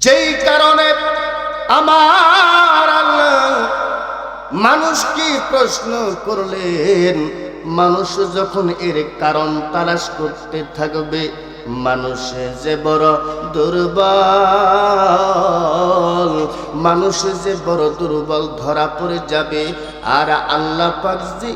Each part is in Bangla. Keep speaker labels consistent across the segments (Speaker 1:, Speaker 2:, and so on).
Speaker 1: যেই কারণে আমার আল্লাহ মানুষকে প্রশ্ন করলেন, মানুষ যখন এর কারণ তালাশ করতে থাকবে, মানুষ যে বড় দুর্বল, মানুষ যে বড় দুর্বল ধরা পড়ে যাবে। আর আল্লাহ পাক যে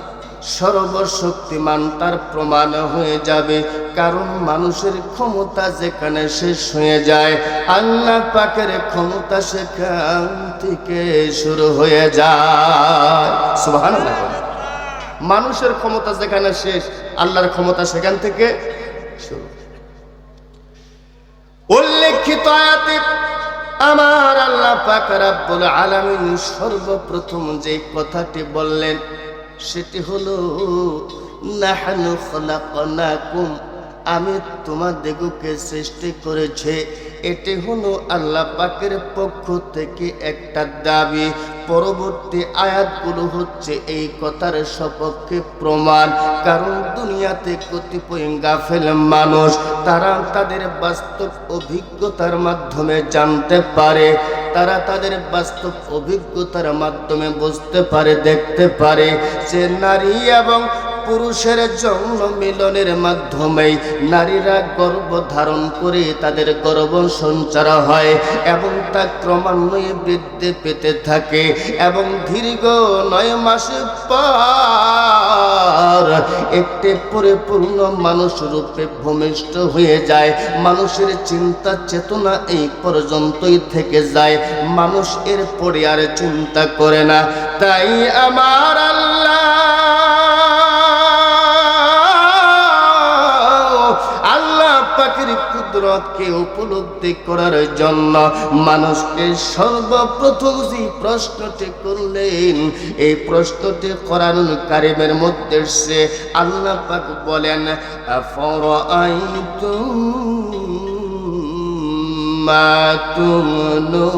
Speaker 1: সর্বশক্তিমান তার প্রমাণ হয়ে যাবে। কারণ মানুষের ক্ষমতা যেখানে শেষ হয়ে যায়, আল্লাহ পাকের ক্ষমতা সেখান থেকে শুরু হয়ে যায়। সুবহানাল্লাহ। মানুষের ক্ষমতা যেখানে শেষ, আল্লাহর ক্ষমতা সেখান থেকে শুরু। উল্লেখিত আয়াতে আমার আল্লাহ পাক রব্বুল আলামিন সর্বপ্রথম যে কথাটি বললেন সেটি হলো, নাহনু খলাকনাকুম, আমি তোমাদেরকে সৃষ্টি করেছি। এটি হলো আল্লাহ পাকের পক্ষ থেকে একটা দাবি। পরবর্তী আয়াতগুলো হচ্ছে এই কথার সপক্ষে প্রমাণ। কারণ দুনিয়াতে কতিপয় গাফেল মানুষ, তারা তাদের বাস্তব অভিজ্ঞতার মাধ্যমে জানতে পারে, তারা তাদের বাস্তব অভিজ্ঞতার মাধ্যমে বুঝতে পারে, দেখতে পারে যে নারী এবং পুরুষের যৌন মিলনের মাধ্যমে নারীরা গর্ভ ধারণ করে তাদের গর্ভ সঞ্চার হয় এবং তা ক্রমান্বয়ে বৃদ্ধি পেতে থাকে এবং দীর্ঘ 9 মাস পর একটি পরিপূর্ণ মানুষ রূপে ভূমিষ্ঠ হয়ে যায়। মানুষের চিন্তা চেতনা এই পর্যন্তই থেকে যায়, মানুষ এর পরে আর চিন্তা করে না। তাই আমার আল্লাহ পাকের কুদরতকে উপলব্ধি করার জন্য মানুষকে সর্বপ্রথম যে প্রশ্নটি করলেন, এই প্রশ্নটি কোরআনুল কারীমের মধ্যে সে আল্লাহ পাক বলেন, আফরাআইতুম মা তুমনুন,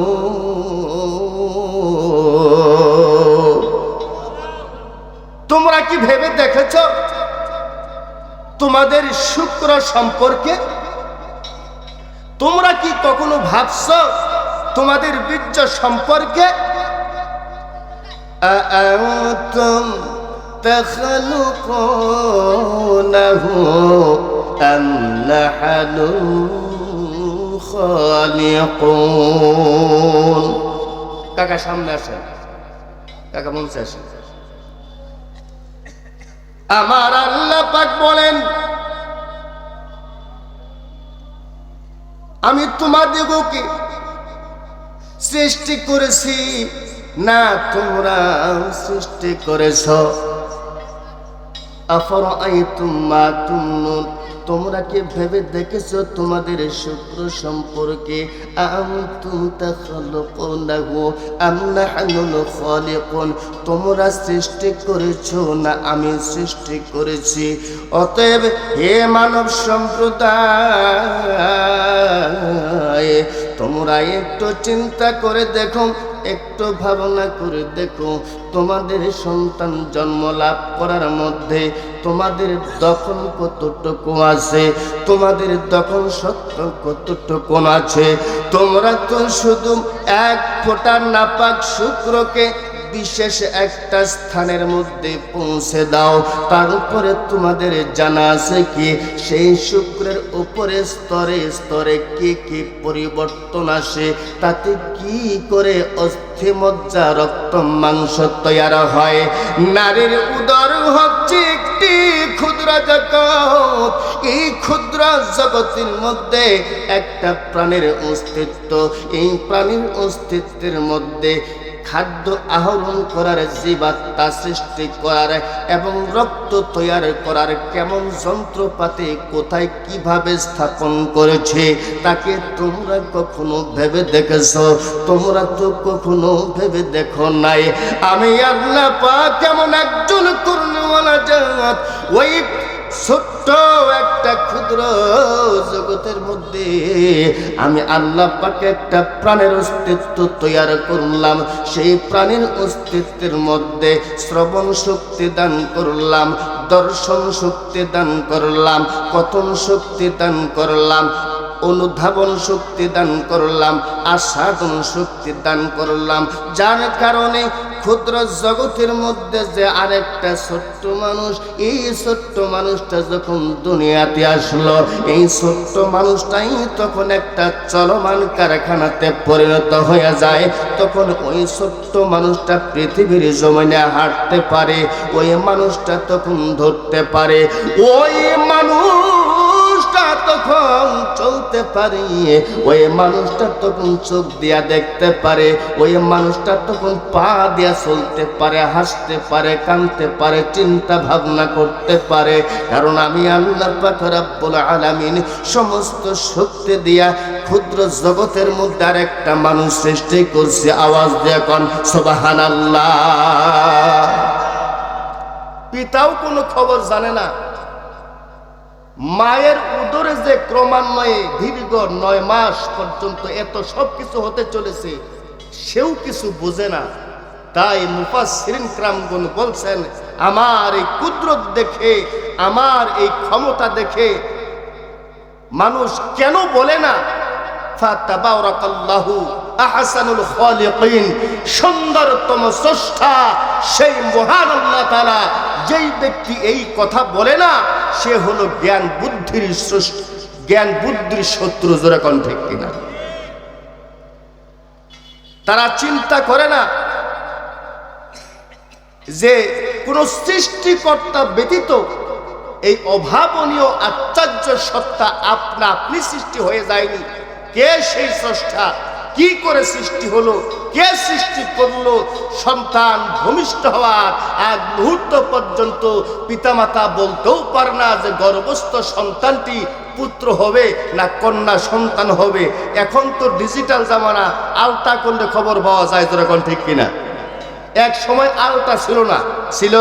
Speaker 1: তোমরা কি ভেবে দেখেছো তোমাদের শুক্র সম্পর্কে? তোমরা কি কখনো ভাবছো তোমাদের বীর্য সম্পর্কে? আআনতুম তাখলুকুনাহু আম নাহনু খালিকুন। কাকা সামনে আসেন, কাকা মঞ্চে আসেন। আমার আল্লাহ পাক বলেন, আমি তোমাদেরকে সৃষ্টি করেছি না তোমরা সৃষ্টি করেছ? আফরাআইতুম মা তুমনুন, তোমরা কি ভেবে দেখেছো তোমাদের শুক্র সম্পর্কে? আনতুম তাখলুকুনাহু আম নাহনুল খালিকুন, তোমরা সৃষ্টি করেছো না আমি সৃষ্টি করেছি? অতএব হে মানব সম্প্রদায়, তোমরা একটু চিন্তা করে দেখো, একটু ভাবনা করে দেখো, তোমাদের সন্তান জন্ম লাভ করার মধ্যে তোমাদের দখল কতটুকু আছে, তোমাদের দখল সত্য কতটুকু আছে? তোমরা তো শুধু এক ফোঁটা নাপাক শুক্রকে বিশেষ একটা স্থানের মধ্যে পৌঁছে দাও, তার উপরে তোমাদের জানা আছে কি সেই শুক্রের উপরে স্তরে স্তরে কি কি পরিবর্তন আসে, তাতে কি করে অস্থি মজ্জা রক্ত মাংস তৈরি হয়। নারীর উদর হচ্ছে একটি ক্ষুদ্র জগৎ, এই ক্ষুদ্র জগতের মধ্যে একটা প্রাণের অস্তিত্ব। এই প্রাণীর অস্তিত্বের মধ্যে খাদ্য আহরণ করার, জীবাত্মা সৃষ্টি করার এবং রক্ত তৈরি করার কেমন যন্ত্রপাতি কোথায় কিভাবে স্থাপন করেছে, তাকে তোমরা কখনো ভেবে দেখেছো? তোমরা তো কখনো ভেবে দেখো নাই। আমি আল্লাহ পাক কেমন একজন করুণাওয়ালা জাত, ওই ছোট্ট একটা ক্ষুদ্র জগতের মধ্যে আমি আল্লাহ পাক একটা প্রাণের অস্তিত্ব তৈরি করলাম। সেই প্রাণীর অস্তিত্বের মধ্যে শ্রবণ শক্তি দান করলাম, দর্শন শক্তি দান করলাম, কথন শক্তি দান করলাম, অনুধাবন শক্তি দান করলাম, আস্বাদন শক্তি দান করলাম, যার কারণে ক্ষুদ্র জগতের মধ্যে যে আরেকটা ছোট্ট মানুষ, এই ছোট্ট মানুষটা যখন দুনিয়াতে আসলো, এই ছোট্ট মানুষটাই তখন একটা চলমান কারখানাতে পরিণত হয়ে যায়। তখন ওই ছোট্ট মানুষটা পৃথিবীর জমিনে হাঁটতে পারে, ওই মানুষটা তখন ধরতে পারে, ওই মানুষটা তখন চলতে পারে, ওই মানুষটা তখন চোখ দিয়া দেখতে পারে, ওই মানুষটা তখন পা দিয়া চলতে পারে, হাসতে পারে, কাঁদতে পারে, চিন্তা ভাবনা করতে পারে। কারণ আমি আল্লাহ পাক রব্বুল আলামিন সমস্ত শক্তি দিয়া ক্ষুদ্র জগতের মধ্যে আরেকটা মানুষ সৃষ্টি করছে। আওয়াজ দিয়ে কোন সুবহানাল্লাহ। পিতাও কোনো খবর জানে না, মায়ের উদরে যে ক্রমান্বয়ে দীর্ঘ 9 মাস পর্যন্ত এত সব কিছু হতে চলেছে, সেও কিছু বোঝে না। তাই মুফাসসিরিন কিরামগণ বলছেন, আমার এই কুদরত দেখে, আমার এই ক্ষমতা দেখে মানুষ কেন বলে না ফাতাবারাকাল্লাহু আহসানুল খালিকিন, সুন্দরতম স্রষ্টা সেই মহান আল্লাহ তাআলা। যেই ব্যক্তি এই কথা বলে না, সে হলো জ্ঞান বুদ্ধির শত্রু। জোরে কোন ঠিক কিনা? তারা চিন্তা করে না যে কোন সৃষ্টিকর্তা ব্যতীত এই অভাবনীয় আশ্চর্য সত্তা আপনা আপনি সৃষ্টি হয়ে যায়নি। কে সেই স্রষ্টা? কি করে সৃষ্টি হলো? কে সৃষ্টি করলো? সন্তান ভূমিষ্ঠ হওয়ার আগ মুহূর্ত পর্যন্ত পিতামাতা বলতেও পারে না যে গর্ভস্থ সন্তানটি পুত্র হবে না কন্যা সন্তান হবে। এখন তো ডিজিটাল জামানা, আলতা করলে খবর পাওয়া যায়। তোরা কোন ঠিক কিনা? এক সময় আলতা ছিল না, ছিল।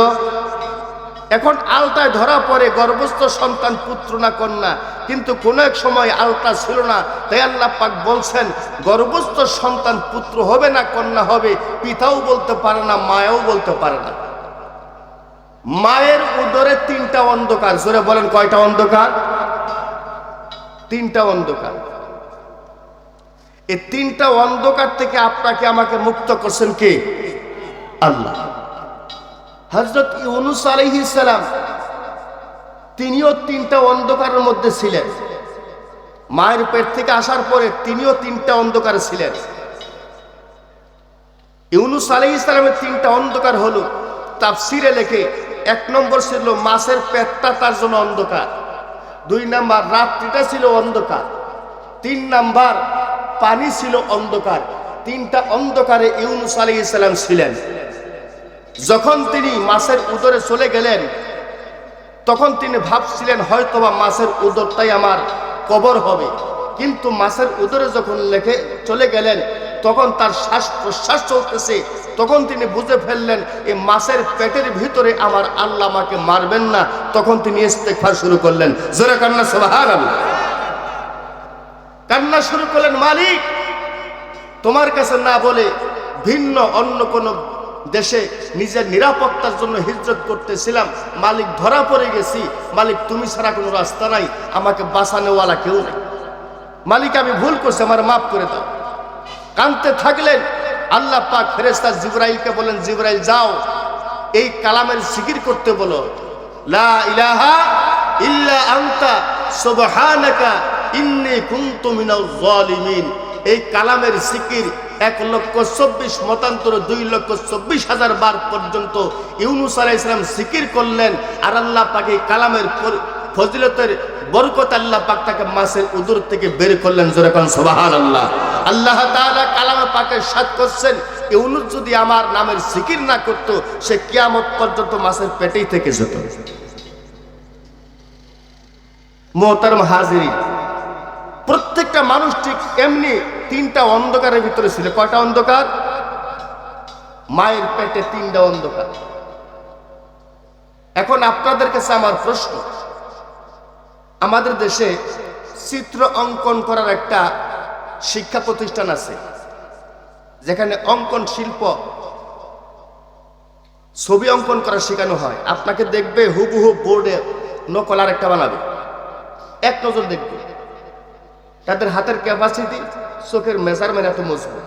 Speaker 1: এখন আলতায় ধরা পড়ে গর্ভস্থ সন্তান পুত্র না কন্যা, কিন্তু কোন এক সময় আলতা ছিল না। তাই আল্লাহ পাক বলছেন, গর্ভস্থ সন্তান পুত্র হবে না কন্যা হবে, পিতাও বলতে পারে না, মায়াও বলতে পারে না। মায়ের উদরে 3টা অন্ধকার। জোরে বলেন, কয়টা অন্ধকার? 3টা অন্ধকার। এই 3টা অন্ধকার থেকে আপনাকে আমাকে মুক্ত করছেন কে? আল্লাহ। হযরত ইউনূস আলাইহিস সালাম তিনিও 3টা অন্ধকারের মধ্যে ছিলেন। মায়ের পেট থেকে আসার পরে তিনিও 3টা অন্ধকারে ছিলেন। ইউনূস আলাইহিস সালামের 3টা অন্ধকার হলো, তাফসীরে লেখে, 1 নম্বর ছিল মাছের পেটটা তার জন্য অন্ধকার, 2 নাম্বার রাত্রিটা ছিল অন্ধকার, 3 নাম্বার পানি ছিল অন্ধকার। 3টা অন্ধকারে ইউনূস আলাইহিস সালাম ছিলেন। যখন তিনি মাছের উদরে চলে গেলেন, তখন তিনি ভাবছিলেন হয়তোবা মাছের উদরটাই আমার কবর হবে। কিন্তু মাছের উদরে যখন চলে গেলেন, তখন তার শ্বাস প্রশ্বাস চলতেছে। তখন তিনি বুঝে ফেললেন এই মাছের পেটের ভিতরে আমার আল্লাহ আমাকে মারবেন না। তখন তিনি ইস্তেগফার শুরু করলেন। জোরে কান্না সুবহানাল্লাহ। কান্না শুরু করলেন, মালিক তোমার কাছে না বলে ভিন্ন অন্য কোন দেশে নিজের নিরাপত্তার জন্য হিজরত করতেছিলাম, মালিক ধরা পড়ে গেছি। মালিক তুমি ছাড়া কোনো রাস্তা নাই, আমাকে বাঁচানোওয়ালা কেউ নেই। মালিক আমি ভুল করছি, আমার মাফ করে দাও। কাঁদতে থাকলেন। আল্লাহ পাক ফেরেশতা জিবরাইলকে বলেন, জিবরাইল যাও এই কালামের জিকির করতে বলো, লা ইলাহা ইল্লা আনতা সুবহানাকা ইন্নী কুনতু মিনাল যালিমিন। এই কালামের জিকির 1,24,000 মতান্তর 2,24,000 বার পর্যন্ত ইউনূস আলাইহিস সালাম জিকির করলেন। আর আল্লাহ পাক এই কালামের ফজিলতের বরকত আল্লাহ পাক তাকে মাছের উদর থেকে বের করলেন। জোরে কোন সুবহানাল্লাহ। আল্লাহ তাআলা কালামে পাকে সাত করছেন, ইউনূস যদি আমার নামের জিকির না করত, সে কিয়ামত পর্যন্ত মাছের পেটেই থেকে যেত। মুহতারাম হাজিরিন, প্রত্যেকটা মানুষ ঠিক এমনি 3টা অন্ধকারের ভিতরে ছিল। কয়টা অন্ধকার? মায়ের পেটে 3টা অন্ধকার। এখন আপনাদের কাছে আমার প্রশ্ন, আমাদের দেশে চিত্র অঙ্কন করার একটা শিক্ষা প্রতিষ্ঠান আছে, যেখানে অঙ্কন শিল্প, ছবি অঙ্কন করা শেখানো হয়। আপনাকে দেখবে হুবহু বোর্ডে নকল আর একটা বানাবে, এক নজর দেখবে। তাদের হাতের ক্যাপাসিটি, চোখের মেজারমেন্ট এত মজবুত।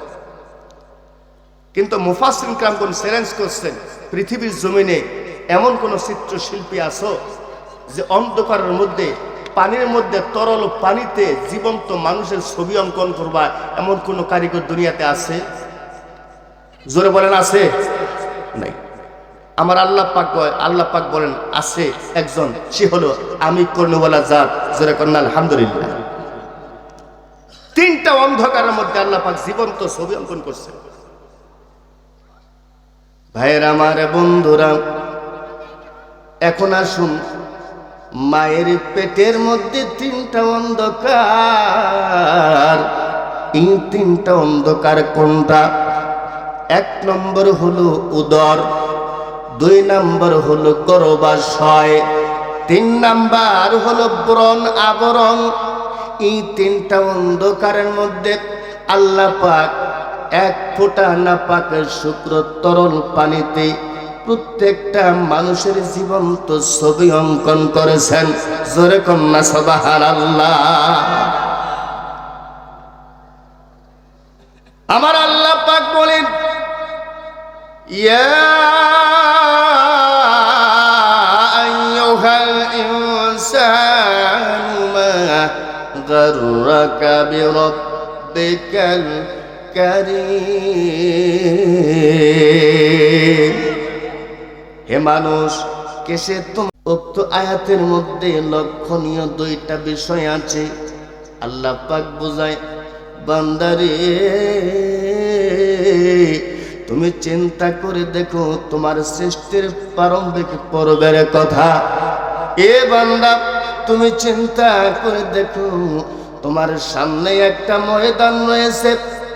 Speaker 1: কিন্তু মুফাসসিরিন কিরামগণ চ্যালেঞ্জ করছেন, পৃথিবীর জমিনে এমন কোন চিত্রশিল্পী আছো যে অন্ধকারের মধ্যে, পানির মধ্যে, তরল পানিতে জীবন্ত মানুষের ছবি অঙ্কন করবা, এমন কোন কারিগর দুনিয়াতে আছে? জোরে বলেন আছে? নাই। আমার আল্লাহ পাক বলেন আছে একজন, সে হলো আমি করনেওয়ালা জাত। জোরে কন্যা আলহামদুলিল্লাহ। 3টা অন্ধকারের মধ্যে আল্লাহ পাক জীবন্ত ছবি অঙ্কন করছে। ভাইয়েরা আমার, বন্ধুরা, এখন আসুন, মায়ের পেটের মধ্যে 3টা অন্ধকার। এই 3টা অন্ধকার কোনটা? 1 নম্বর হলো উদর, 2 নম্বর হলো গর্ভাশয়, 3 নম্বর হলো ব্রণ আবরণ। এই 3টা অন্ধকারের মধ্যে আল্লাহ পাক 1 ফোঁটা নাপাকের শুক্র তরল পানিতে প্রত্যেকটা মানুষের জীবন্ত ছবি অঙ্কন করেছেন। জোরে কন্যা সুবহানাল্লাহ। আমার আল্লাহ পাক বলেন, ইয়া আইয়ুহাল ইনসানু মা গাররাকা বিরাব্বিকাল কারীম। হে মানুষ, কেসে উক্ত আয়াতের মধ্যে লক্ষণীয় 2টা বিষয় আছে। আল্লাহ পাক বোঝায়, বান্দারে তুমি চিন্তা করে দেখো তোমার সৃষ্টির প্রারম্ভিক পর্বের কথা। এ বান্দা, তুমি চিন্তা করে দেখো তোমার সামনে একটা ময়দান রয়েছে,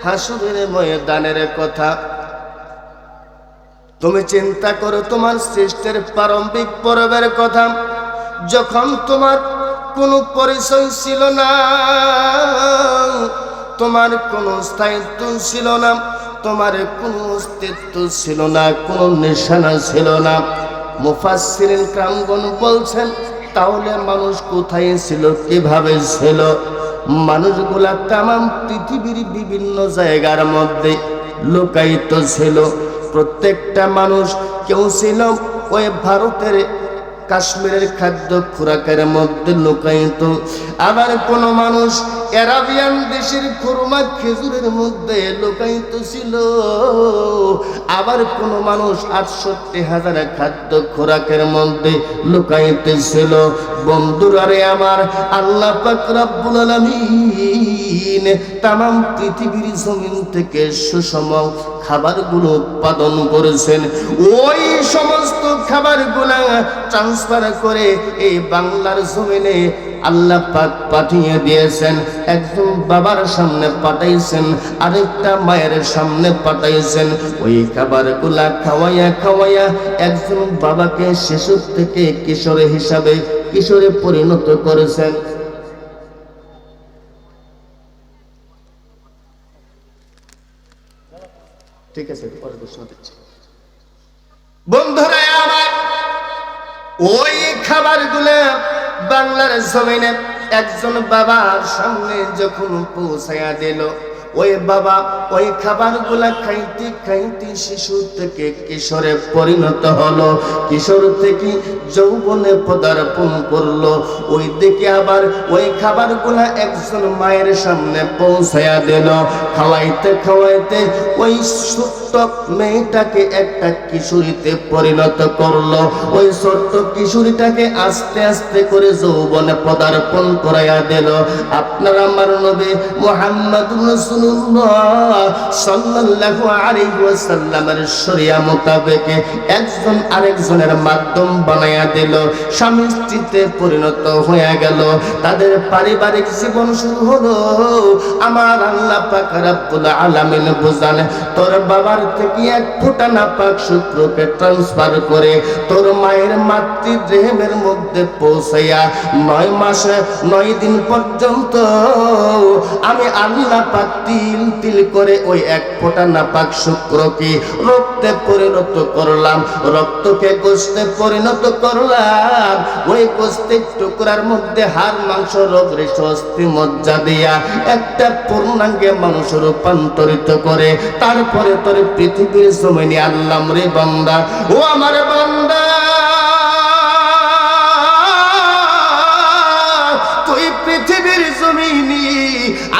Speaker 1: হাসরের ময়দানের কথা। তুমি চিন্তা করো তোমার সৃষ্টির প্রারম্ভিক পর্বের কথা, যখন তোমার কোনো পরিচয় ছিল না, তোমার কোনো স্থায়িত্ব ছিল না, তোমার কোনো অস্তিত্ব ছিল না, কোনো নিশানা ছিল না। মুফাসসিরিন কিরামগণ বলছেন, তাহলে মানুষ কোথায় ছিল, কিভাবে ছিল? মানুষগুলা তামাম পৃথিবীর বিভিন্ন জায়গার মধ্যে লুকায়িত ছিল। প্রত্যেকটা মানুষ, কেউ ছিল ওই ভারতের কাশ্মীরের খাদ্য খোরাকের মধ্যে লুকায়িত, আবার কোন মানুষ আরাবিয়ান দেশের খুরমা খেজুরের মধ্যে লুকায়িত ছিল, আবার কোন মানুষ ৬৮,০০০ খাদ্য খোরাকের মধ্যে লুকায়িত ছিল। বন্ধুরা রে আমার, আল্লাহ পাক রব্বুল আলামিন তামাম পৃথিবীর জমিন থেকে সুষম খাবারগুলো উৎপাদন করেছেন। ওই সমস্ত খাবারগুলো ট্রান্সফার করে এই বাংলার জমিনে আল্লাহ পাক পাঠিয়ে দিয়েছেন। একজন বাবার সামনে পাঠাইছেন, আরেকটা মায়ের সামনে পাঠাইছেন। ওই খাবারগুলা খাওয়াইয়া খাওয়াইয়া একজন বাবাকে শিশু থেকে কিশোর হিসাবে কিশোরে পরিণত করেছেন। ঠিক আছে, পরে ঘোষণা দিচ্ছি। বন্ধুরা আমার, ওই খাবারগুলো বাংলার জমিনে একজন বাবার সামনে যখন পৌঁছায়া দিল, ওই বাবা ওই খাবারগুলা খাইতে খাইতে শিশু থেকে কিশোরে পরিণত হলো, কিশোর থেকে যৌবনে পদার্পণ করলো। ওই দিকে আবার ওই খাবারগুলা একজন মায়ের সামনে পৌঁছায়া দিল। খাওয়াইতে খাওয়াইতে ওই ছোট্ট মেয়েটাকে একটা কিশোরীতে পরিণত করলো। ওই ছোট্ট কিশোরীটাকে আস্তে আস্তে করে যৌবনে পদার্পণ করাইয়া দিল। আপনার আমার নবী মুহাম্মদুর রাসূলুল্লাহ সাল্লাল্লাহু আলাইহি ওয়াসাল্লামের শরিয়া মোতাবেক একজন আরেকজনের মাধ্যম বানায়া দিল। স্বামী স্ত্রীতে পরিণত হয়ে গেল, তাদের পারিবারিক জীবন শুরু হলো। আমার আল্লাহ পাক রব্বুল আলামিন বুঝান, তোর বাবার তলোয়ার থেকে এক ফোঁটা নাপাক সূত্রকে ট্রান্সফার করে তোর মায়ের মাতৃদেহের মধ্যে পৌঁছাইয়া 9 মাস 9 দিন পর্যন্ত আমি আল্লাহ পাক তিল তিল করে ওই এক ফোঁটা নাপাক শুক্রকে রক্তে পরিণত করলাম, রক্তকে গোশতে পরিণত করলাম। ওই গোশতের টুকরার মধ্যে হাড় মাংস রোগ রেশ অস্থি মজ্জা দিয়া একটা পূর্ণাঙ্গে মানুষ রূপান্তরিত করে তারপরে তোর পৃথিবীর জমিনে আল্লাহ রে বান্দা, ও আমার বান্দা, তুই পৃথিবীর জমিনে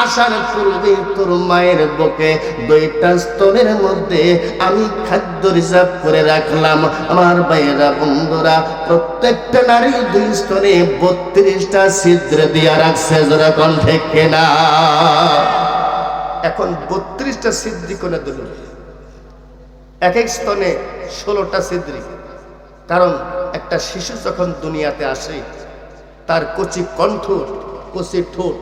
Speaker 1: আসার পূর্বে তোর মায়ের বুকে 2টা স্তনের মধ্যে আমি খাদ্য রিজার্ভ করে রাখলাম। আমার ভাইয়েরা বন্ধুরা, প্রত্যেকটা নারী 2 স্তনে 32টা ছিদ্র দিয়া রাখছে, যারা কণ্ঠে কেনা। এখন 32টা ছিদ্রি কোনে দিল, এক এক স্তনে 16টা ছিদ্রি। কারণ একটা শিশু যখন দুনিয়াতে আসে তার কচি কণ্ঠ, কচি ঠোঁট,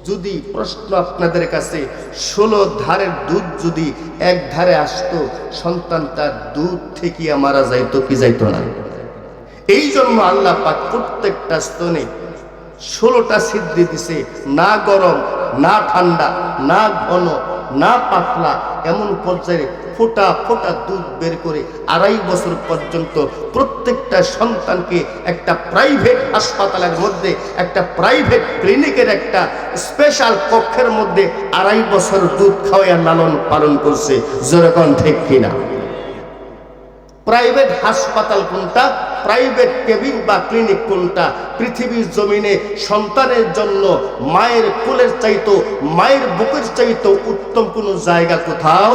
Speaker 1: যদি প্রশ্ন আপনাদের কাছে 16 ধারের দুধ যদি এক ধারে আসতো, সন্তানটা দুধ থেকে মারা যাইতো কি যাইতো না? এই জন্য আল্লাহ পাক প্রত্যেকটা স্তনে 16টা ছিদ্রি দিছে। না গরম, না ঠান্ডা, না ঘন, না পাতলা, এমন পর্যায়ে ফোঁটা ফোঁটা দুধ বের করে 2.5 বছর পর্যন্ত প্রত্যেকটা সন্তানকে একটা প্রাইভেট হাসপাতালের মধ্যে, একটা প্রাইভেট ক্লিনিকের একটা স্পেশাল কক্ষের মধ্যে 2.5 বছর দুধ খাওয়াইয়া লালন পালন করছে। যেরকম ঠিক কিনা? প্রাইভেট হাসপাতাল কোনটা, প্রাইভেট কেবিন বা ক্লিনিক কোনটা? পৃথিবীর জমিনে সন্তানের জন্য মায়ের কোলের চাইতো, মায়ের বুকের চাইতো উত্তম কোন জায়গা কোথাও?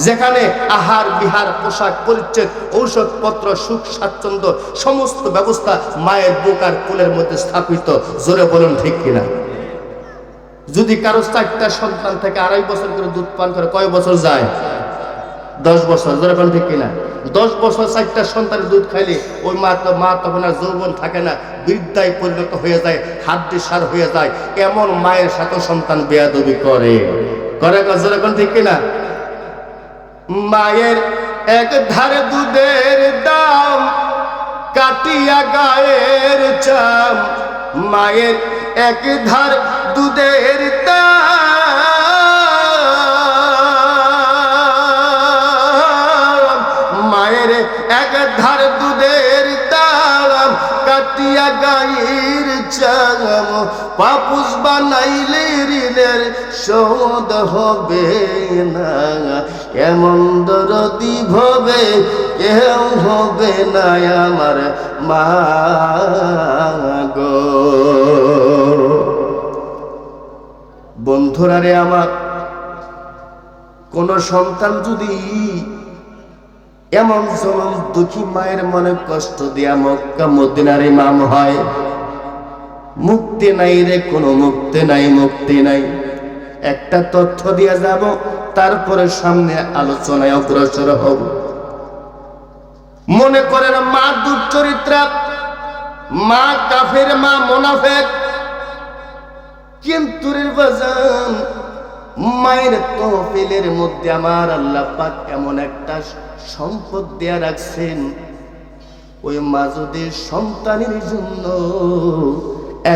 Speaker 1: যেখানে আহার বিহার, পোশাক পরিচ্ছদ, ঔষধপত্র, সুখ স্বাচ্ছন্দ্য সমস্ত ব্যবস্থা মায়ের বুক আর কোলের মধ্যে স্থাপিত। জোরে বলুন ঠিক কিনা? যদি কারো 4টা সন্তান থেকে 2.5 বছর করে দুধ পান করে, কয় বছর যায়? 10 বছর। জোরে বলুন ঠিক কিনা? 10 বছর 4টা সন্তানের দুধ খাইলে ওই মা তখন আর যৌবন থাকে না, বৃদ্ধায় পরিণত হয়ে যায়, হাড্ডি সার হয়ে যায়। এমন মায়ের সাথে সন্তান বেয়াদবি করে। জোরে বলুন ঠিক কিনা? মায়ের এক ধারে দুধের দাম কাটিয়া গায়ের চাম, মায়ের এক ধার দুধের দাম, মায়ের এক ধার দুধের দাম কাটিয়া গায়ের চাম, পাপুস বানাইলে ঋণের শোধ হবে না, এমন দরদি ভবে কেউ হবে না আমার মা গো। বন্ধুরা রে আমার, কোন সন্তান যদি এমন জনম দুঃখী মায়ের মনে কষ্ট দিয়া মক্কা মদিনার ইমাম হয়, মুক্তি নাই রে, কোনো মুক্তি নাই, মুক্তি নাই। একটা তথ্য দিয়া যাব, তারপরে সামনে আলোচনায় অগ্রসর হব। মনে করেন মা দুশ্চরিত্রা, মা কাফের, মা মুনাফিক, কিন্তু রে বাজান, মায়ের তহবিলের মধ্যে আমার আল্লাহ পাক এমন একটা সম্পদ দেয়া রাখছেন, ওই মা যদি সন্তানের জন্য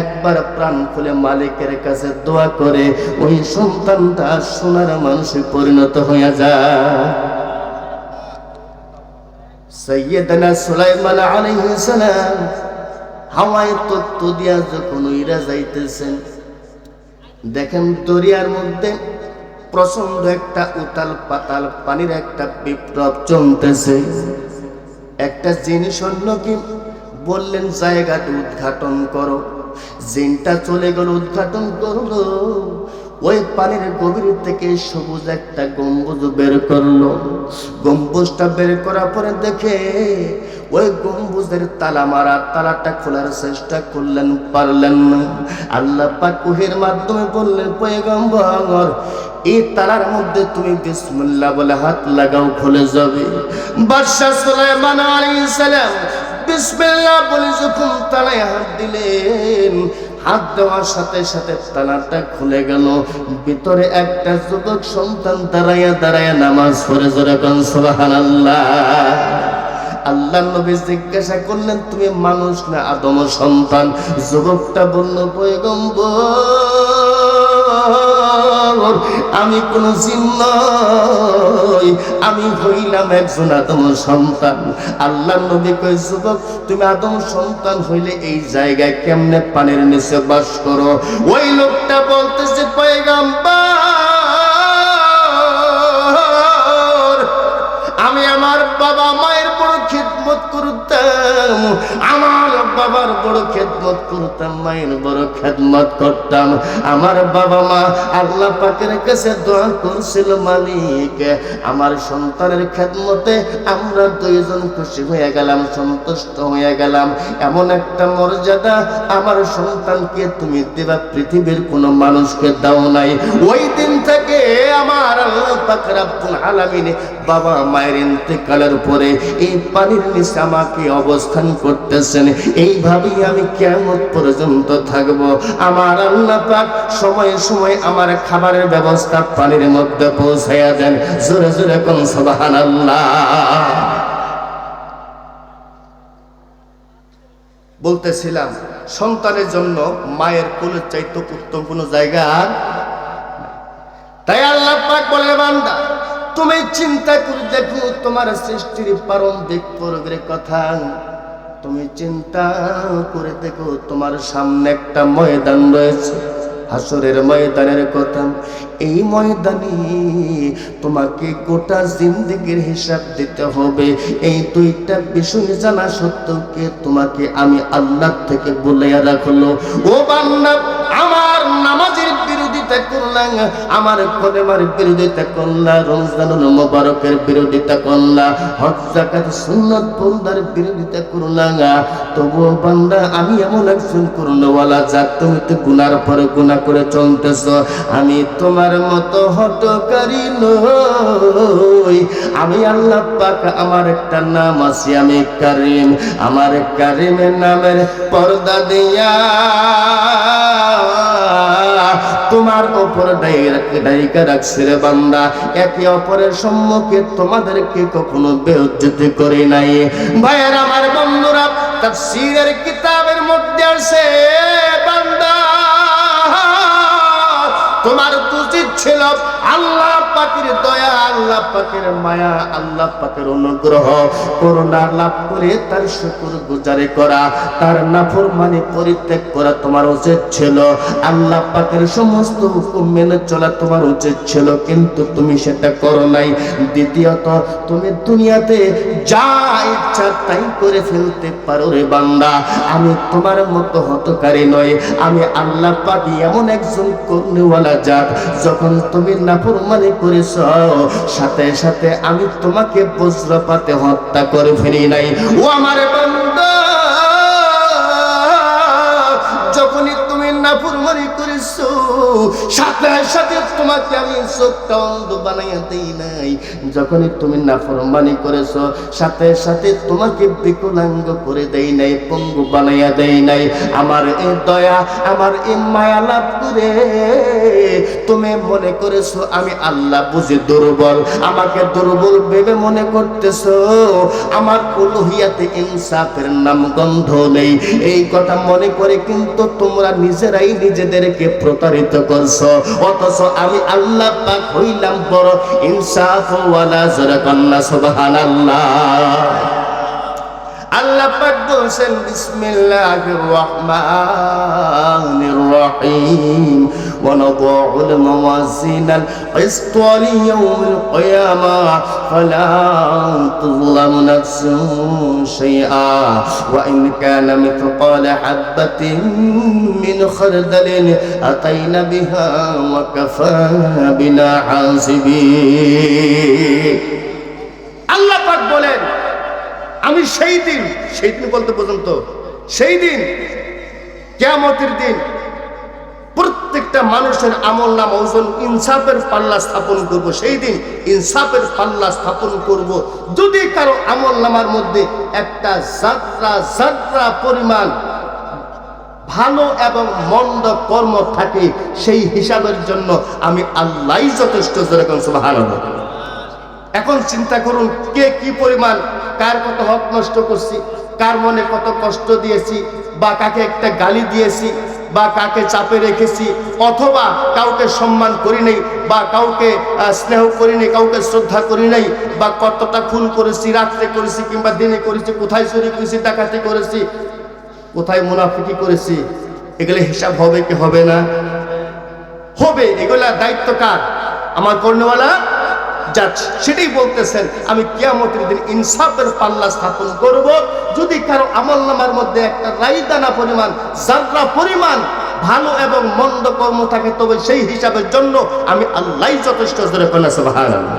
Speaker 1: একবার প্রাণ খুলে মালিকের কাছে দোয়া করে, ওই সন্তানটা সোনার মানুষে পরিণত হয়ে যায়। সাইয়েদনা সুলাইমান আলাইহিস সালাম হাওয়ায় তত্ত্ব দিয়া যখন উইরা যাইতেছেন, দেখেন দরিয়ার মধ্যে প্রচন্ড একটা উতাল পাতাল পানির একটা বিপ্লব চলতেছে। একটা জিনিস অন্যকে বললেন জায়গাটা উদ্ঘাটন করো, জিনটা চলে গেল, উদ্ঘাটন করলো। ওই পানির গভীর থেকে সবুজ একটা গম্বুজ বের করলো। গম্বুজটা বের করার পরে দেখে ওই গম্বুজের তালা মারা, তালাটা খোলার চেষ্টা করলেন, পারলেন না। আল্লাহ পাক ওহীর মাধ্যমে বললেন, পয়গম্বর এই তালার মধ্যে তুমি বিসমিল্লাহ বলে হাত লাগাও, খুলে যাবে। বাদশা সুলাইমান আলাইহিস সালাম বিসমিল্লাহ বলে যখন তালায় হাত দিলেন, হাত দেওয়ার সাথে সাথে তালাটা খুলে গেল। ভিতরে একটা যুবক সন্তান দাঁড়াইয়া দাঁড়াইয়া নামাজ পড়ে, জোরে কোন সুবহানাল্লাহ। আল্লাহ নবী জিজ্ঞাসা করলেন, তুমি মানুষ না আদম সন্তান? যুবকটা বলল, পয়গম্বর, আমি কোন জিন নই, আমি হইলাম একজন আদম সন্তান। আল্লাহ নবী কয়, যুবক, তুমি আদম সন্তান হইলে এই জায়গায় কেমনে পানির নিচে বাস করো? ওই লোকটা বলতেছে, পয়গম্বর, আমি আমার বাবা মায়ের বড় খিদমত করতাম, আমার বাবার বড় খেদমত করতাম, মায়ের বড় খেদমত করতাম। আমার বাবা মা আল্লাহ পাকের কাছে দোয়া করছিল, মালিক আমার সন্তানের খেদমতে আমরা দুইজন খুশি হয়ে গেলাম, সন্তুষ্ট হয়ে গেলাম। এমন একটা মর্যাদা আমার সন্তানকে তুমি দিবা, পৃথিবীর কোনো মানুষকে দাও নাই। ওই দিন থেকে আমার আল্লাহ পাক রব্বুল আলামিন বাবা মায়ের ইন্তেকালের পরে এই পানির নিচে আমাকে অবস্থান করতেছেন। এইভাবেই আমি কিয়ামত পর্যন্ত থাকব। আমার আল্লাহ পাক সময়ে সময়ে আমার খাবারের ব্যবস্থা পানির মধ্যে পৌঁছাইয়া দেন, জোরে জোরে কোন সুবহানাল্লাহ। বলতেছিলাম, সন্তানের জন্য মায়ের কোলের চাইতে উত্তম কোনো জায়গা আর তাই আল্লাহ পাক বলে, বান্দা তুমি চিন্তা করে দেখো তোমার সৃষ্টির প্রারম্ভিক পর্বের কথা। তুমি চিন্তা করে দেখো তোমার সামনে একটা ময়দান রয়েছে, হাসরের ময়দানের কথা। এই ময়দানে তোমাকে গোটা জিন্দেগির হিসাব দিতে হবে। এই দুইটা বিষয় জানা সত্ত্বেও তোমাকে আমি আল্লাহ থেকে বলে রাখলো, ও বান্দা, আমার নামাজের বিরোধিতা করলাম, আমার কলেমার বিরোধিতা করলাম, রমজানুল মুবারকের বিরোধিতা করলাম, হজ যাকাত সুন্নাত পর্দার বিরোধিতা করলাম, তবুও বান্দা আমি এমন একজন করুণাওয়ালা জাত, তুমি তো গুনার পরে গুনাহ করে চলতেছ। আমি তোমার মতো হঠকারী নই। আমি আল্লাহ পাক, আমার একটা নাম আছে, আমি কারিম। আমার কারিমের নামের পর্দা দিয়া তোমার ওপর ডাইকা রাখছে রে বান্দা। একে অপরের সম্মুখে তোমাদেরকে কখনো বেইজ্জতি করি নাই। ভাইয়ের আমার বন্ধুরা, তাফসীরের কিতাবের মধ্যে আছে, বান্দা তোমার উচিত ছিল আল্লাহ পাকের দয়া, আল্লাহ পাকের মায়া, আল্লাহ পাকের অনুগ্রহ, করুণা লাভ করে তার শুকর গুজারি করা, তার নাফরমানি পরিত্যাগ করা তোমার উচিত ছিল। আল্লাহ পাকের সমস্ত হুকুম মেনে চলা তোমার উচিত ছিল, কিন্তু তুমি সেটা করো নাই। দ্বিতীয়ত, তুমি দুনিয়াতে যা ইচ্ছা তাই করে ফেলতে পারো রে বান্দা। আমি তোমার মতো হতকারী নই। আমি আল্লাহ পাক এমন একজন করুণাওয়ালা জাত, যখন তুমি নাফরমানি করেছ সাথে সাথে আমি তোমাকে বজ্রপাতে হত্যা করে ফেলি নাই। ও আমার বান্দা, যখনই তুমি নাফরমানি করেছো সাথে সাথে তোমাকে আমি চোখটা অন্ধ বানাইয়া দেই নাই। যখনই তুমি নাফরমানি করেছো সাথে সাথে তোমাকে বিকলাঙ্গ করে দেই নাই, পঙ্গু বানাইয়া দেই নাই। আমার এই দয়া, আমার এই মায়া লাভ করে তুমি মনে করেছো আমি আল্লাহ বুঝি দুর্বল, আমাকে দুর্বল ভেবে মনে করতেছো। আমার উলুহিয়াতে ইনসাফের নাম গন্ধ নেই। এই কথা মনে করে কিন্তু তোমরা নিজেরাই নিজেদেরকে প্রতারিত করছো। অথচ আমি আল্লাহ পাক হইলাম বড় ইনসাফ ওয়ালা, জোরে কন্না সুবহানাল্লাহ। আল্লাহ পাক বলেন, বিসমিল্লাহির রহমানির রহিম, ওয়া নাদাউল মাওয়াজিনাল কিসত লিয়াউমিল কিয়ামাহ ফালা তুযলামু নাফসুন শাইআ ওয়া ইন কানা মিথকালা হাববাতিন মিন খারদালিন আতাইনা বিহা ওয়া কাফা বিনা হাসিবিন। আল্লাহ পাক বলেন, আমি সেই দিন বলতে পর্যন্ত সেই দিন কিয়ামতের দিন প্রত্যেকটা মানুষের আমল নাম ওজন ইনসাফের পাল্লা স্থাপন করব। সেই দিন ইনসাফের পাল্লা স্থাপন করব। যদি কারো আমল নামার মধ্যে একটা যাত্রা পরিমাণ ভালো এবং মন্দ কর্ম থাকে, সেই হিসাবের জন্য আমি আল্লাহই যথেষ্ট। যেরকম সুবহানাল্লাহ। এখন চিন্তা করুন, কে কি পরিমাণ কার কত হক নষ্ট করছি, কার মনে কত কষ্ট দিয়েছি, বা কাকে একটা গালি দিয়েছি, বা কাকে চাপে রেখেছি, অথবা কাউকে সম্মান করি নাই, বা কাউকে স্নেহ করি নাই, কাউকে শ্রদ্ধা করি নাই, বা কতটা খুন করেছি, রাত্রে করেছি কিংবা দিনে করেছি, কোথায় চুরি করেছি, ডাকাতি করেছি, কোথায় মুনাফিকি করেছি, এগুলো হিসাব হবে কি হবে না? হবে। এগুলা দায়িত্ব কার? আমার করনেওয়ালা জাজ। সেটাই বলতেছেন, আমি কিয়ামতের দিন ইনসাফের পাল্লা স্থাপন করব। যদি কারো আমলনামার মধ্যে একটা রাইদানা পরিমাণ, জাররা পরিমাণ ভালো এবং মন্দ কর্ম থাকে, তবে সেই হিসাবের জন্য আমি আল্লাহই যথেষ্ট। সুবহানাল্লাহ।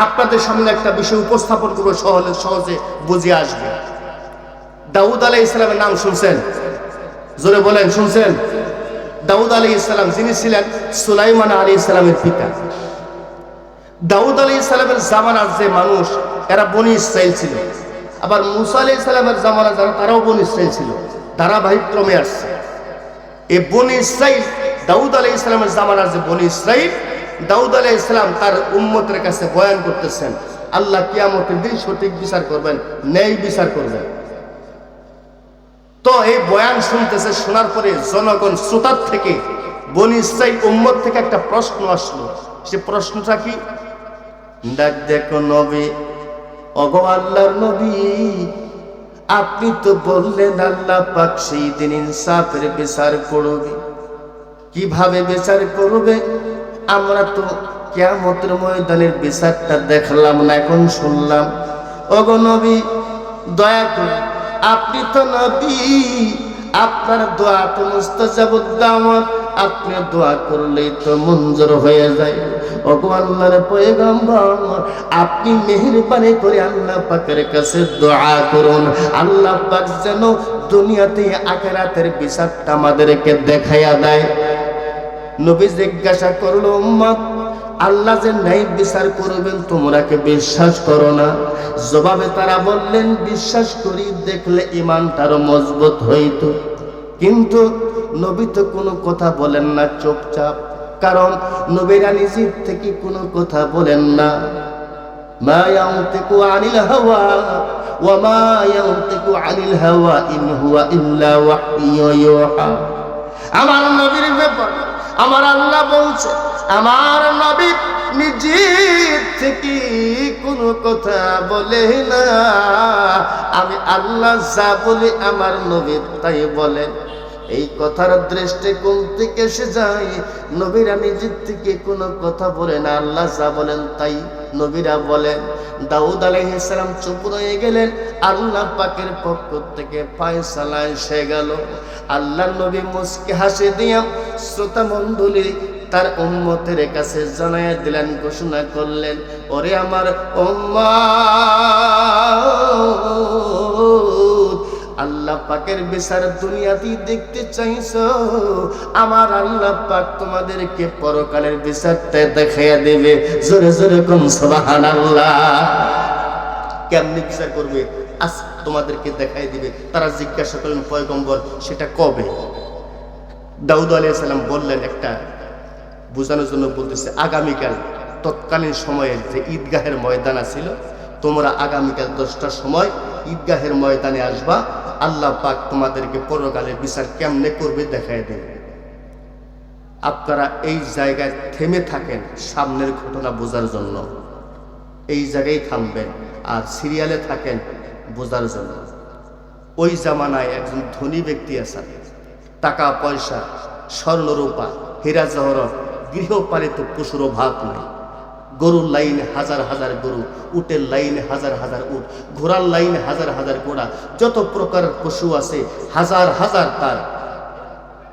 Speaker 1: আপনাদের সামনে একটা বিষয় উপস্থাপন করব, সহজে বুঝে আসবে। দাউদ আলাইহিস সালামের নাম শুনছেন? জোরে বলেন, শুনছেন? দাউদ আলাইহিস সালাম, যিনি ছিলেন সুলাইমান আলাইহিস সালামের পিতা। দাউদ আলাইহিস সালামের জামানার যে মানুষ, এরা বনি ইসরাইল ছিল। আবার মুসা আলাইহিস সালামের জামানা যারা, তারাও বনি ইসরাইল ছিল। ধারাবাহিক ক্রমে আসছে এই বনি ইসরাইল। দাউদ আলাইহিস সালামের জামানার যে বনি ইসরাইল, দাউদ আলাইহিস সালাম তার উম্মতের কাছে বয়ান করতেছেন, আল্লাহ কিয়ামতের দিন সঠিক বিচার করবেন, ন্যায় বিচার করবেন। তো এই বয়ান শুনতেছে, শোনার পরে জনগণ শ্রোতার থেকে, বনি ইসরাইল উম্মত থেকে একটা প্রশ্ন আসলো। সে প্রশ্নটা কি? ডাক দেখো নবী, ওগো আল্লাহর নবী, আপনি তো বললেন আল্লাহ পাক সেই দিন ইনসাফের বিচার করবে। কিভাবে বিচার করবে? আমরা তো কিয়ামতের ময়দানের বিচারটা দেখলাম না, এখন শুনলাম। ওগো নবী, দয়া করে, আপনি তো নবী, আপনার দোয়া তো মুস্তাজাবুদ দাওয়াত, আপনি দোয়া করলেই তো মঞ্জুর হয়ে যায়। ওগো আল্লাহর পয়গম্বর, আপনি মেহেরবানি করে আল্লাহ পাকের কাছে দোয়া করুন, আল্লাহ পাক যেন দুনিয়াতে আখিরাতের বিচারটা আমাদেরকে দেখাইয়া দেয়। নবী জিজ্ঞাসা করলো, উম্মত, আল্লাহ যে ন্যায় বিচার করবেন তোমরা কি বিশ্বাস করো না? জবাবে তারা বললেন, বিশ্বাস করি, দেখলে ঈমানটারও মজবুত হইতো। কিন্তু নবী তো কোনো কথা বলেন না, চুপচাপ। কারণ নবীরা নিজের থেকে কোনো কথা বলেন না। মা ইয়ানতিকু আনিল হাওয়া ওয়া মা ইয়ানতিকু আনিল হাওয়া ইন হুয়া ইল্লা ওয়াহয়ু ইউহা। আমার নবীর ব্যাপারে আমার আল্লাহ বলছে, আমার নবী নিজের থেকে কোনো কথা বলে না। আমি আল্লাহ যা বলি আমার নবী তাই বলেন। এই কথার দৃষ্টিকোণ থেকে এসে যায়, নবীরা নিজের থেকে কোনো কথা বলে না, আল্লাহ যা বলেন তাই নবীরা বলেন। দাউদ আলাইহিস সালাম চুপ রয়ে গেলেন। আল্লাহ পাকের পক্ষ থেকে ফয়সালা এসে গেল। আল্লাহর নবী মুস্কি হাসি দিয়া শ্রোতা মণ্ডলী তার উম্মতের কাছে জানাইয়া দিলেন, ঘোষণা করলেন, ওরে আমার উম্মত, আল্লাহ পাকের বিচার দুনিয়াতেই দেখতে চাইছো, আমার আল্লাহ পাক তোমাদেরকে পরকালের বিচারটা দেখাইয়া দেবে। জোরে জোরে কোন সুবহানাল্লাহ। কেমনে বিচার করবে? আজ তোমাদেরকে দেখাই দিবে। তারা জিজ্ঞাসা করলেন, পয়গম্বর, সেটা কবে? দাউদ আলাইহিস সালাম বললেন, একটা বোঝানোর জন্য বলতেছে, আগামীকাল তৎকালীন সময়ের যে ঈদগাহের ময়দান ছিল, তোমরা আগামীকাল 10টার সময় ঈদগাহের ময়দানে আসবা, আল্লাহ পাক তোমাদেরকে পরকালের বিচার কেমনে করবে দেখায় দেবে। আপনারা এই জায়গায় থেমে থাকেন সামনের ঘটনা বোঝার জন্য, এই জায়গায় থামবেন, আর সিরিয়ালে থাকেন বোঝার জন্য। ওই জামানায় একজন ধনী ব্যক্তি আছে, টাকা পয়সা, স্বর্ণরূপা, হীরা জহরত, গৃহপালিত পশুর অভাব নাই। গরুর লাইনে হাজার হাজার গরু, উটের লাইনে হাজার হাজার উট, ঘোড়ার লাইনে হাজার হাজার ঘোড়া, যত প্রকার পশু আছে হাজার হাজার তার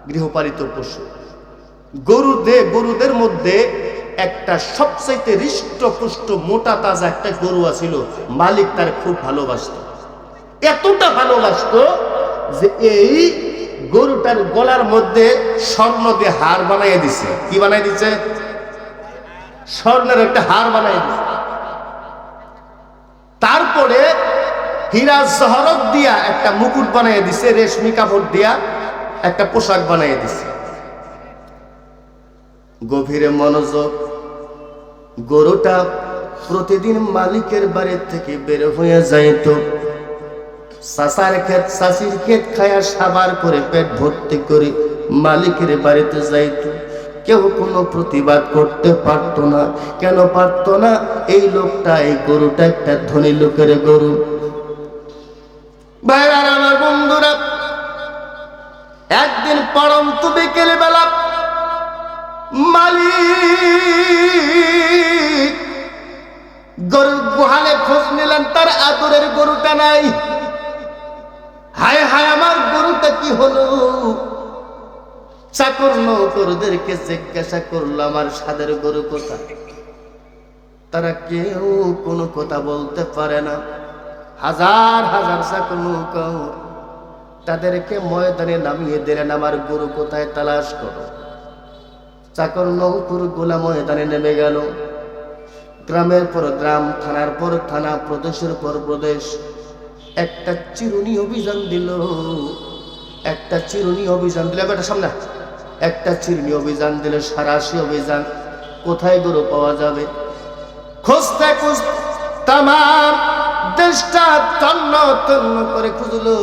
Speaker 1: গৃহপালিত পশু। গরুদের মধ্যে একটা সবচাইতে হৃষ্টপুষ্ট মোটা তাজা একটা গরু আছিল, মালিক তার খুব ভালোবাসত। এতটা ভালোবাসত যে এই গরুটার গলার মধ্যে স্বর্ণ দিয়ে হার বানাইয়া দিছে। কি বানাই দিছে? স্বর্ণের একটা হার বানাই দিছে। তারপরে হীরা জহরত দিয়া একটা মুকুট বানিয়ে দিছে, রেশমি কাপড় দিয়া একটা পোশাক বানিয়ে দিছে। গভীরে মনোযোগ। গরুটা প্রতিদিন মালিকের বাড়ি থেকে বের হয়ে যাইত, চাচার ক্ষেত চাচির ক্ষেত খায়া সাবার করে পেট ভর্তি করে মালিকের বাড়িতে যাইত। কেউ কোনো প্রতিবাদ করতে পারত না। কেন পারত না? এই লোকটা, এই গরুটা একটা ধনী লোকের গরু। ভাইরা আমার, বন্ধুরা, একদিন পড়ন্ত বিকেল বেলা মালিক গরুর গুহালে খোঁজ নিলেন, তার আদরের গরুটা নাই। হায় হায়, আমার গরুটা কি হলো? চাকর নৌকরদেরকে জিজ্ঞাসা করলো, আমার সাদের গরু কোথায়? তারা কেউ কোনো কথা বলতে পারে না। হাজার হাজার চাকর নৌকর তাদেরকে ময়দানে নামিয়ে দিলেন, আমার গরু কোথায় তালাশ করো। চাকর নৌকর গোলা ময়দানে নেমে গেল। গ্রামের পর গ্রাম, থানার পর থানা, প্রদেশের পর প্রদেশ, একটা চিরুনি অভিযান দিল, একটা চিরুনি অভিযান দিল। বেটা সামনে, একটা চিরুনি অভিযান দিল, সারাশি অভিযান। কোথায় গরু পাওয়া যাবে? খুঁজতে খুঁজতে তামাম দেশটা তন্ন তন্ন করে খুঁজলো,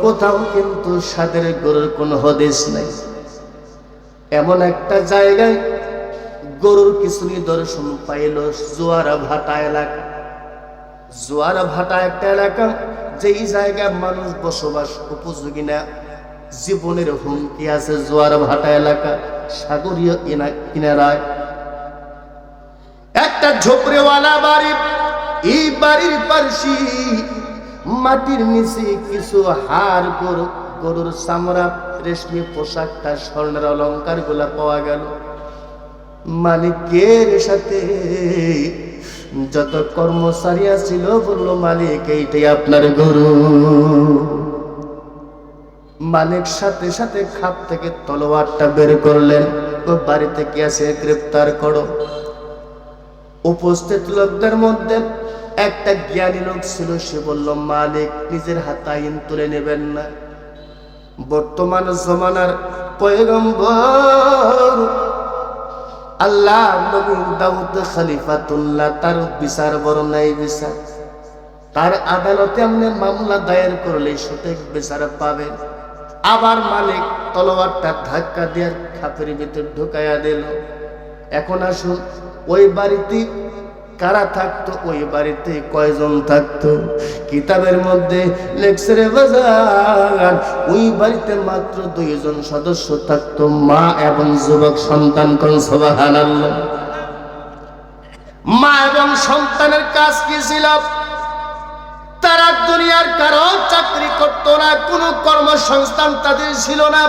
Speaker 1: কোথাও কিন্তু সাদের গরুর কোনো হদিস নাই। এমন একটা জায়গায় গরুর কিছু নিদর্শন পাইল, জোয়ারা ভাটা এলাকা। জোয়ারা ভাটা একটা এলাকা, যেই জায়গায় মানুষ বসবাস উপযোগী না, জীবনের হুমকি আছে। জোয়ারা ভাটা এলাকা, সাগরীয় কিনারায় একটা ঝোপড়েওয়ালা বাড়ি। এই বাড়ির পাশে মাটির নিচে কিছু হাড়, গরুর চামড়া, রেশমি পোশাকটা, স্বর্ণের অলঙ্কার গুলা পাওয়া গেল। মালিকের সাথে যত কর্মচারী ছিল বলল, মালিক এইটাই আপনার গরু। মালিক সাথে সাথে খাপ থেকে তলোয়ারটা বের করলেন, ও বাড়িতে কি আছে গ্রেফতার করো। উপস্থিত লোকদের মধ্যে একটা জ্ঞানী লোক ছিল, সে বলল, মালিক নিজের হাতে আইন তুলে নেবেন না। বর্তমান জমানার পয়গম্বর আল্লাহ নবী দাউদ খলিফাতুল্লাহ, তার বিচার বড় নাই বিচার। তার আদালতে আপনি মামলা দায়ের করলে সঠিক বিচার পাবেন। আবার মালিক তলোয়ারটা ধাক্কা দিয়ে খাপের ভিতর ঢুকাইয়া দিল। এখন আসুন, ওই বাড়িতে কারা থাকতো? ওই বাড়িতে কয়জন থাকতো? কিতাবের মধ্যে লেখছে রে বাজার, ওই বাড়িতে মাত্র 2 জন সদস্য থাকতো, মা এবং যুবক সন্তান। কোন সুবহানাল্লাহ। মা এবং সন্তানের কাজ কি ছিল? তারা দুনিয়ার কারো চাকরি করতো না, কোনো কর্মসংস্থান তাদের ছিল না।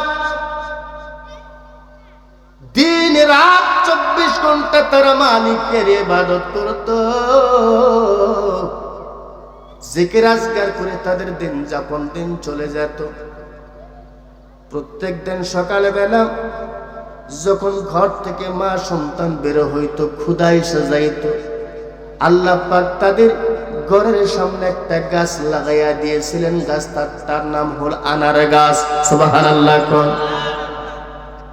Speaker 1: দিন রাত 24 ঘন্টা তারা মালিকের ইবাদত করত, জিকির আজকার করে তাদের দিন যাপন দিন চলে যেত। প্রত্যেক দিন সকালে বেলা যখন ঘর থেকে মা সন্তান বের হইতো, ক্ষুধায় সাজাইত, আল্লাহ পাক তাদের ঘরের সামনে একটা গাছ লাগাইয়া দিয়েছিলেন। গাছটার নাম হল আনার গাছ। সুবহানাল্লাহ। কোন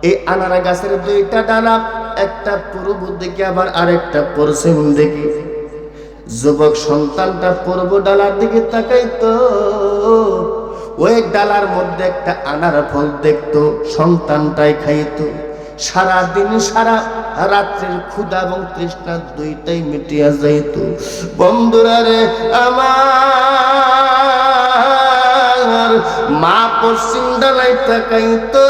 Speaker 1: এই আনারা গাছের 2টা ডানা, একটা পূর্ব দিকে আবার আরেকটা পশ্চিম দিকে। যুবক সন্তানটা পূর্ব ডালার দিকে তাকাইতো, ওই ডালার মধ্যে একটা আনার ফল দেখতো, সন্তানটাই খাইতো। সারাদিন সারা রাত্রের ক্ষুধা এবং তৃষ্ণা দুইটাই মিটিয়া যাইত। বন্ধুরা রে আমার, মা পশ্চিম ডালায় তাকাইতো,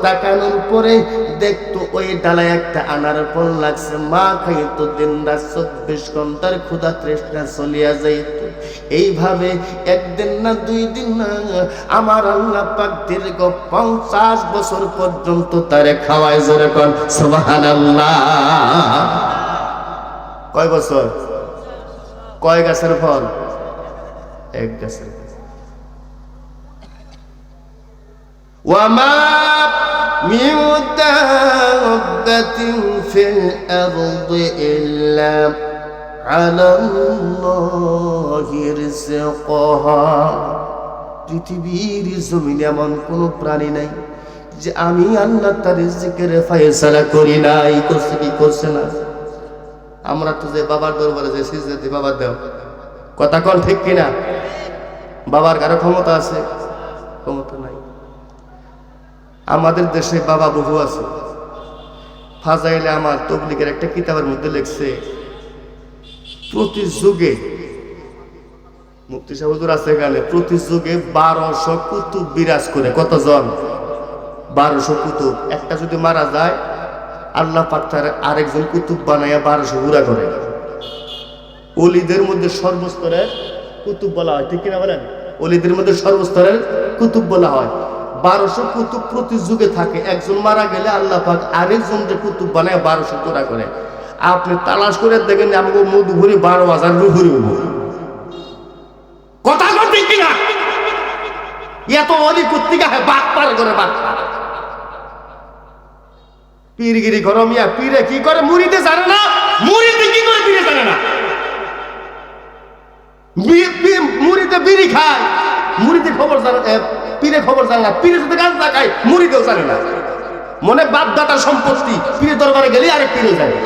Speaker 1: তাকানোর পরে দেখতো ওই ডালায় একটা আনার ফল লাগছে। মা খাইতো, দিন রাত 24 ঘন্টার ক্ষুধা তৃষ্ণা চলিয়া যাইত। এইভাবে একদিন না 2 দিন না, আমার আল্লাহ পাক দীর্ঘ 50 বছর পর্যন্ত তারে খাওয়ায়। জোরে কোন সুবহানাল্লাহ। কয় বছর? কয় গাছের ফল? 1 গাছের। ওয়ামা মিন দাব্বাতিন ফিল আরদি ইল্লা আলাল্লাহি রিজকুহা। পৃথিবীর জমিনে এমন কোন প্রাণী নাই যে আমি আল্লাহ তার রিজকের ফয়সালা করি নাই। করছে কি করছে না? আমরা তো যে বাবার দরবারে যে সিজদা দিই, বাবা দাও, কথা কোন ঠিক কিনা? বাবার কারো ক্ষমতা আছে? ক্ষমতা নাই। আমাদের দেশে বাবা বহু আছে। ফাজাইলে আমার তবলিগের একটা কিতাবের মধ্যে লিখছে, প্রতি যুগে, মুফতি সাহেব হুজুর আছে এখানে, প্রতি যুগে 1200 কুতুব বিরাজ করে। কতজন? 1200 কুতুব। একটা যদি মারা যায়, আল্লাহ পাক তার আরেকজন কুতুব বানাইয়া 1200 পুরা করে। ওলিদের মধ্যে সর্বস্তরের কুতুব বলা হয়, ঠিক কিনা বলেন? ওলিদের মধ্যে সর্বস্তরের কুতুব বলা হয়। 1200 কুতুব প্রতি যুগে থাকে। একজন মারা গেলে আল্লাহ পাক আরেকজন যে কুতুব বানায় 1200 পুরা করে। আপনি তালাশ করে দেখেন আমাকে মধুপুরি 12,000 রুহুরি হবো। কথা ঠিক কিনা? এত অলি কুত্তিকা হয়, বাদ পার করে বাদ পার। পীরগিরি গরমিয়া, পীরে কি করে মুড়িতে জানে না, মুড়িতে কি করে পীরে জানে না। মুড়িতে বিড়ি খায়, মুড়িতে খবর জানে, পীরে খবর জানে না। পীরে যদি গাঁজা খায়, মুড়িতেও জানে না। মনে বাপ দাদার সম্পত্তি, পীরে দরবারে গেলে আরেক পীরে জানে।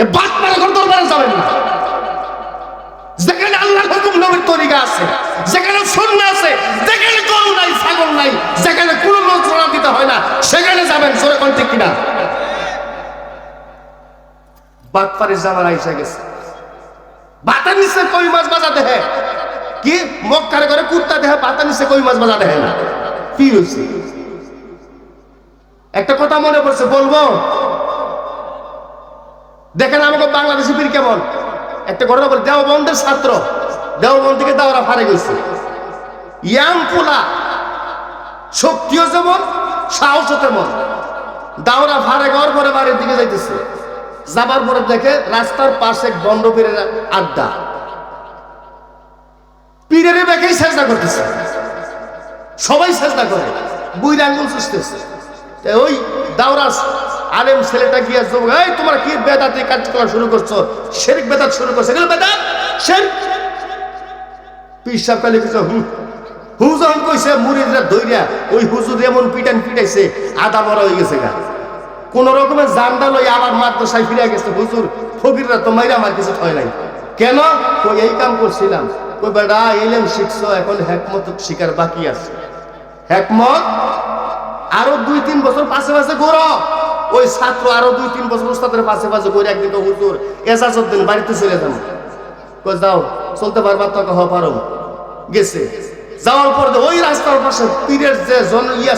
Speaker 1: এ বাদ পারে কোন দরবারে যাবেন না। যেখানে আল্লাহর হুকুম নবীর তরিকা আছে, যেখানে সুন্নাহ আছে, যেখানে গরু নাই, ছাগল নাই, যেখানে কোনো নজরা দিতে হয় না, সেখানে যাবেন। জোরে কোন ঠিক কিনা? বাটপারের জামানা এসে গেছে। বাতার নিচে কই মাছ বাজা দেহে কি মক্কারে করে কুত্তা দেহে, বাতার নিচে কই মাছ বাজা দেহে না। কি হয়েছে? একটা কথা মনে পড়ছে, বলবো? দেখেন আমাকে বাংলাদেশি পীর কেমন। একটা ঘটনা বলে, দেওবন্দের ছাত্র, দেওবন্দ থেকে দাওরা ফারে গেছে। ইয়াং পোলা, শক্তিও যেমন, সাহসও তেমন। দাওরা ফারে ঘর পরে বাড়ির দিকে যাইতেছে। যাবার পরে দেখে রাস্তার পাশে এক বন্ড পীরের আড্ডা। পীরের দেখেই চেষ্টা করতেছে, সবাই চেষ্টা করে, বুইরা আঙ্গুল চুষতেছে। ওই দাওরা আলেম ছেলেটা গিয়ে, এই তোমরা কি বেদাতি কার্যকলাপ শুরু করছো, শিরক বেদাত শুরু করছো, এগুলো বেদাত শিরক। পীর সাহেব কালি কিছু হুজুর কইছে, মুরিদরা দইরা ওই হুজুর এমন পিটান পিটাইছে, আদা মরা হয়ে গেছে গা। কোন রকমের জানডা লই আবার মাদ্রাসায় ফিরে গেছে। হুজুর ফকিররা তো মাইরা আমার কিছু হয় নাই। কেন? কই এই কাম করছিলাম। কই বেটা এলেম শিখছো, এখন হেকমত শিকার বাকি আছে। হেকমত আরো 2-3 বছর পাশে পাশে ঘোরো। ওই ছাত্র আরো 2-3 বছর উস্তাদের পাশে পাশে ঘুরে একদিকে হুজুর এজাজত দিন, বাড়িতে চলে যান। কই যাও, চলতে পারবা তো? হওয়া পারো। গেছে। যাওয়ার পর ওই রাস্তার পাশে পীরের যে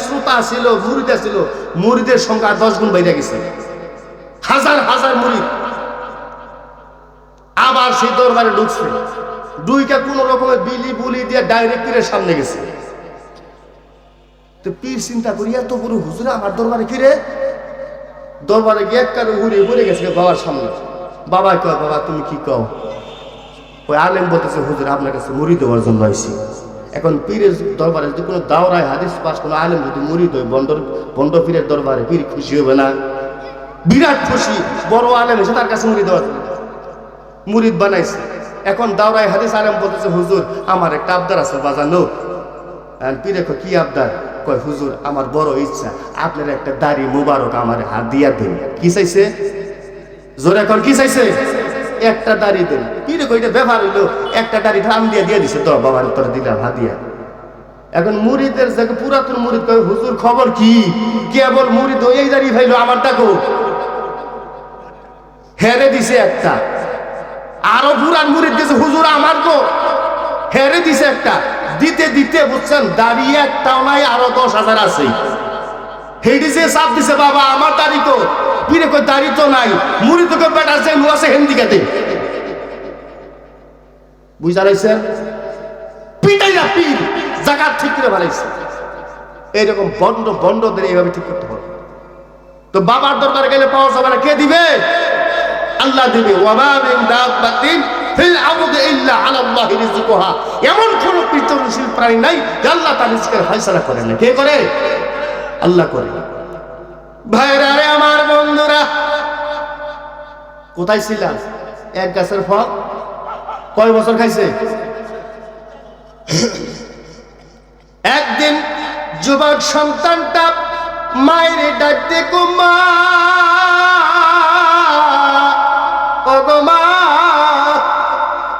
Speaker 1: শ্রোতা ছিল, মুরিদ ছিল, মুরিদের সংখ্যা 10 গুণ বাইরে গেছে। হাজার হাজার মুরিদ। আবার সেই দরবারে ঢুকছে, দুইটা কোন রকমের বিলি বুলি দিয়ে ডাইরেক্ট পীরের সামনে গেছে। তো পীর চিন্তা করি, এত বড় হুজুর আমার দরবারে ফিরে, দরবারে গিয়ে এক কারো ঘুরে ঘুরে গেছে বাবার সামনে। বাবা কয়, বাবা তুমি কি কও? ওই আলেম বলতেছে, হুজুর আপনার কাছে মুড়ি দেওয়ার জন্য আইছি। এখন পীরের দরবারে যদি কোনো দাওরায় হাদিস পাস কোনো আলেম যদি মুড়িদ হয় বন্ড পীরের দরবারে, পীর খুশি হবে না? বিরাট খুশি। বড় আলেম এসে তার কাছে মুড়ি দেওয়া, মুড়িদ বানাইছে। এখন দাওরায় হাদিস আলেম বলতেছে, হুজুর আমার একটা আবদার আছে বাজানো। পীরে কয়, কি আবদার? কয়, হুজুর আমার বড় ইচ্ছা, আপনার একটা দাড়ি মুবারক আমার হাত দিয়া দিন। কি চাইছে? জোরে এখন কি চাইছে? একটা দাড়ি দেন। পীরে কয়, এটা ব্যাপার হইলো, একটা দাড়ি ধান দিয়ে দিয়ে দিছে, তো বাবার তোর দিলাম হাত দিয়া। এখন মুরিদের জায়গায় পুরাতন মুরিদ কয়, হুজুর খবর কি? কেবল মুরিদ এই দাড়ি ভাইলো, আমার ডাকো। হেরে দিছে একটা। আরো পুরান মুরিদ গেছে, হুজুর আমার গো। হেরে দিছে একটা। দিতে দিতে বুঝছেন দাঁড়িয়ে একটাও নাই, আরো 10,000 আছে। হেডি যে চাপ দিছে, বাবা আমার দাড়ি তো। পীরে কই, দাড়ি তো নাই। মুড়ি তোকে বেটা যে নু আছে হেন্দিকাতে। বুঝা লাইছেন? পিটাই না পীর জায়গা ঠিক করে ভালাইছে। এইরকম বন্ড বন্ডদের এইভাবে ঠিক করতে হবে। তো বাবার দরবারে গেলে পাওয়া যাবে না, কে দিবে? আল্লাহ দিবে। ওয়ামা মিন দাব্বাতিন ফিল আরদি ইল্লা আলাল্লাহি রিজকুহা। এমন কোন পৃথিবীশীল প্রাণী নাই যে আল্লাহ তার রিজকের ফয়সালা করে না। কে করে? আল্লাহ করে। ভাইরা রে, আমার বন্ধুরা, কোথায় ছিলাম? এক গাছের ফল কয় বছর খাইছে? একদিন যুবক সন্তানটা মায়ের ডাক দেখো, মা ওগো মা,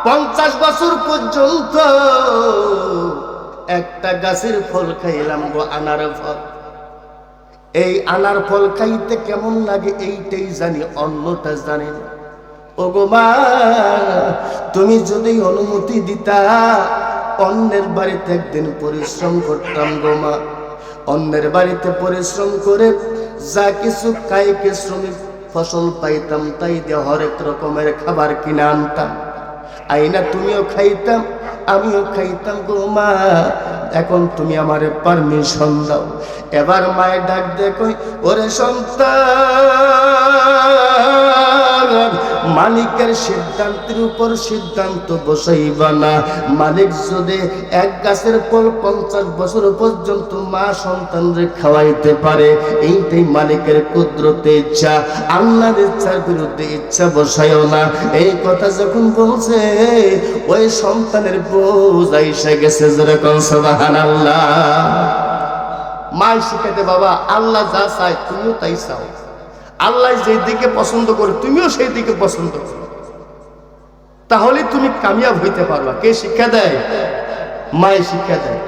Speaker 1: 50 বছর পর্যন্ত একটা গাছের ফল খাইলাম গো, আনার ফল। এই আনার ফল খাইতে কেমন লাগে এইটাই জানি, অন্যটা জানি না। ওগো মা, তুমি যদি অনুমতি দিতা অন্যের বাড়িতে একদিন পরিশ্রম করতাম গো মা। অন্যের বাড়িতে পরিশ্রম করে যা কিছু কায়িক শ্রমিক ফসল পাইতাম তাই দিয়ে হরেক রকমের খাবার কিনে আনতাম, আইনা তুমিও খাইতাম আমিও খাইতাম গো মা। এখন তুমি আমারে পারমিশন দাও। এবার মায়ের ডাক দেখো, ওরে সন্তান, মালিকের সিদ্ধান্তের উপর সিদ্ধান্ত বসাইবা না। মালিক যদি এক গাছের ফল 50 বছর পর্যন্ত মা সন্তানরে খাওয়াইতে পারে, এইটাই মালিকের কুদরতে ইচ্ছা। আল্লাহর ইচ্ছার বিরুদ্ধে ইচ্ছা বসাইও না। এই কথা যখন বলছে, ওই সন্তানের বোঝ আইসা গেছে, যেরকম সুবহানাল্লাহ। মা শিখাতে, বাবা আল্লাহ যা চায় তুমিও তাই চাও, আল্লাহ যেই দিকে পছন্দ করে তুমিও সেই দিকে পছন্দ করো, তাহলে তুমি কামিয়াব হইতে পারবা। কে শিক্ষা দেয়? মায়ের শিক্ষা দেয়।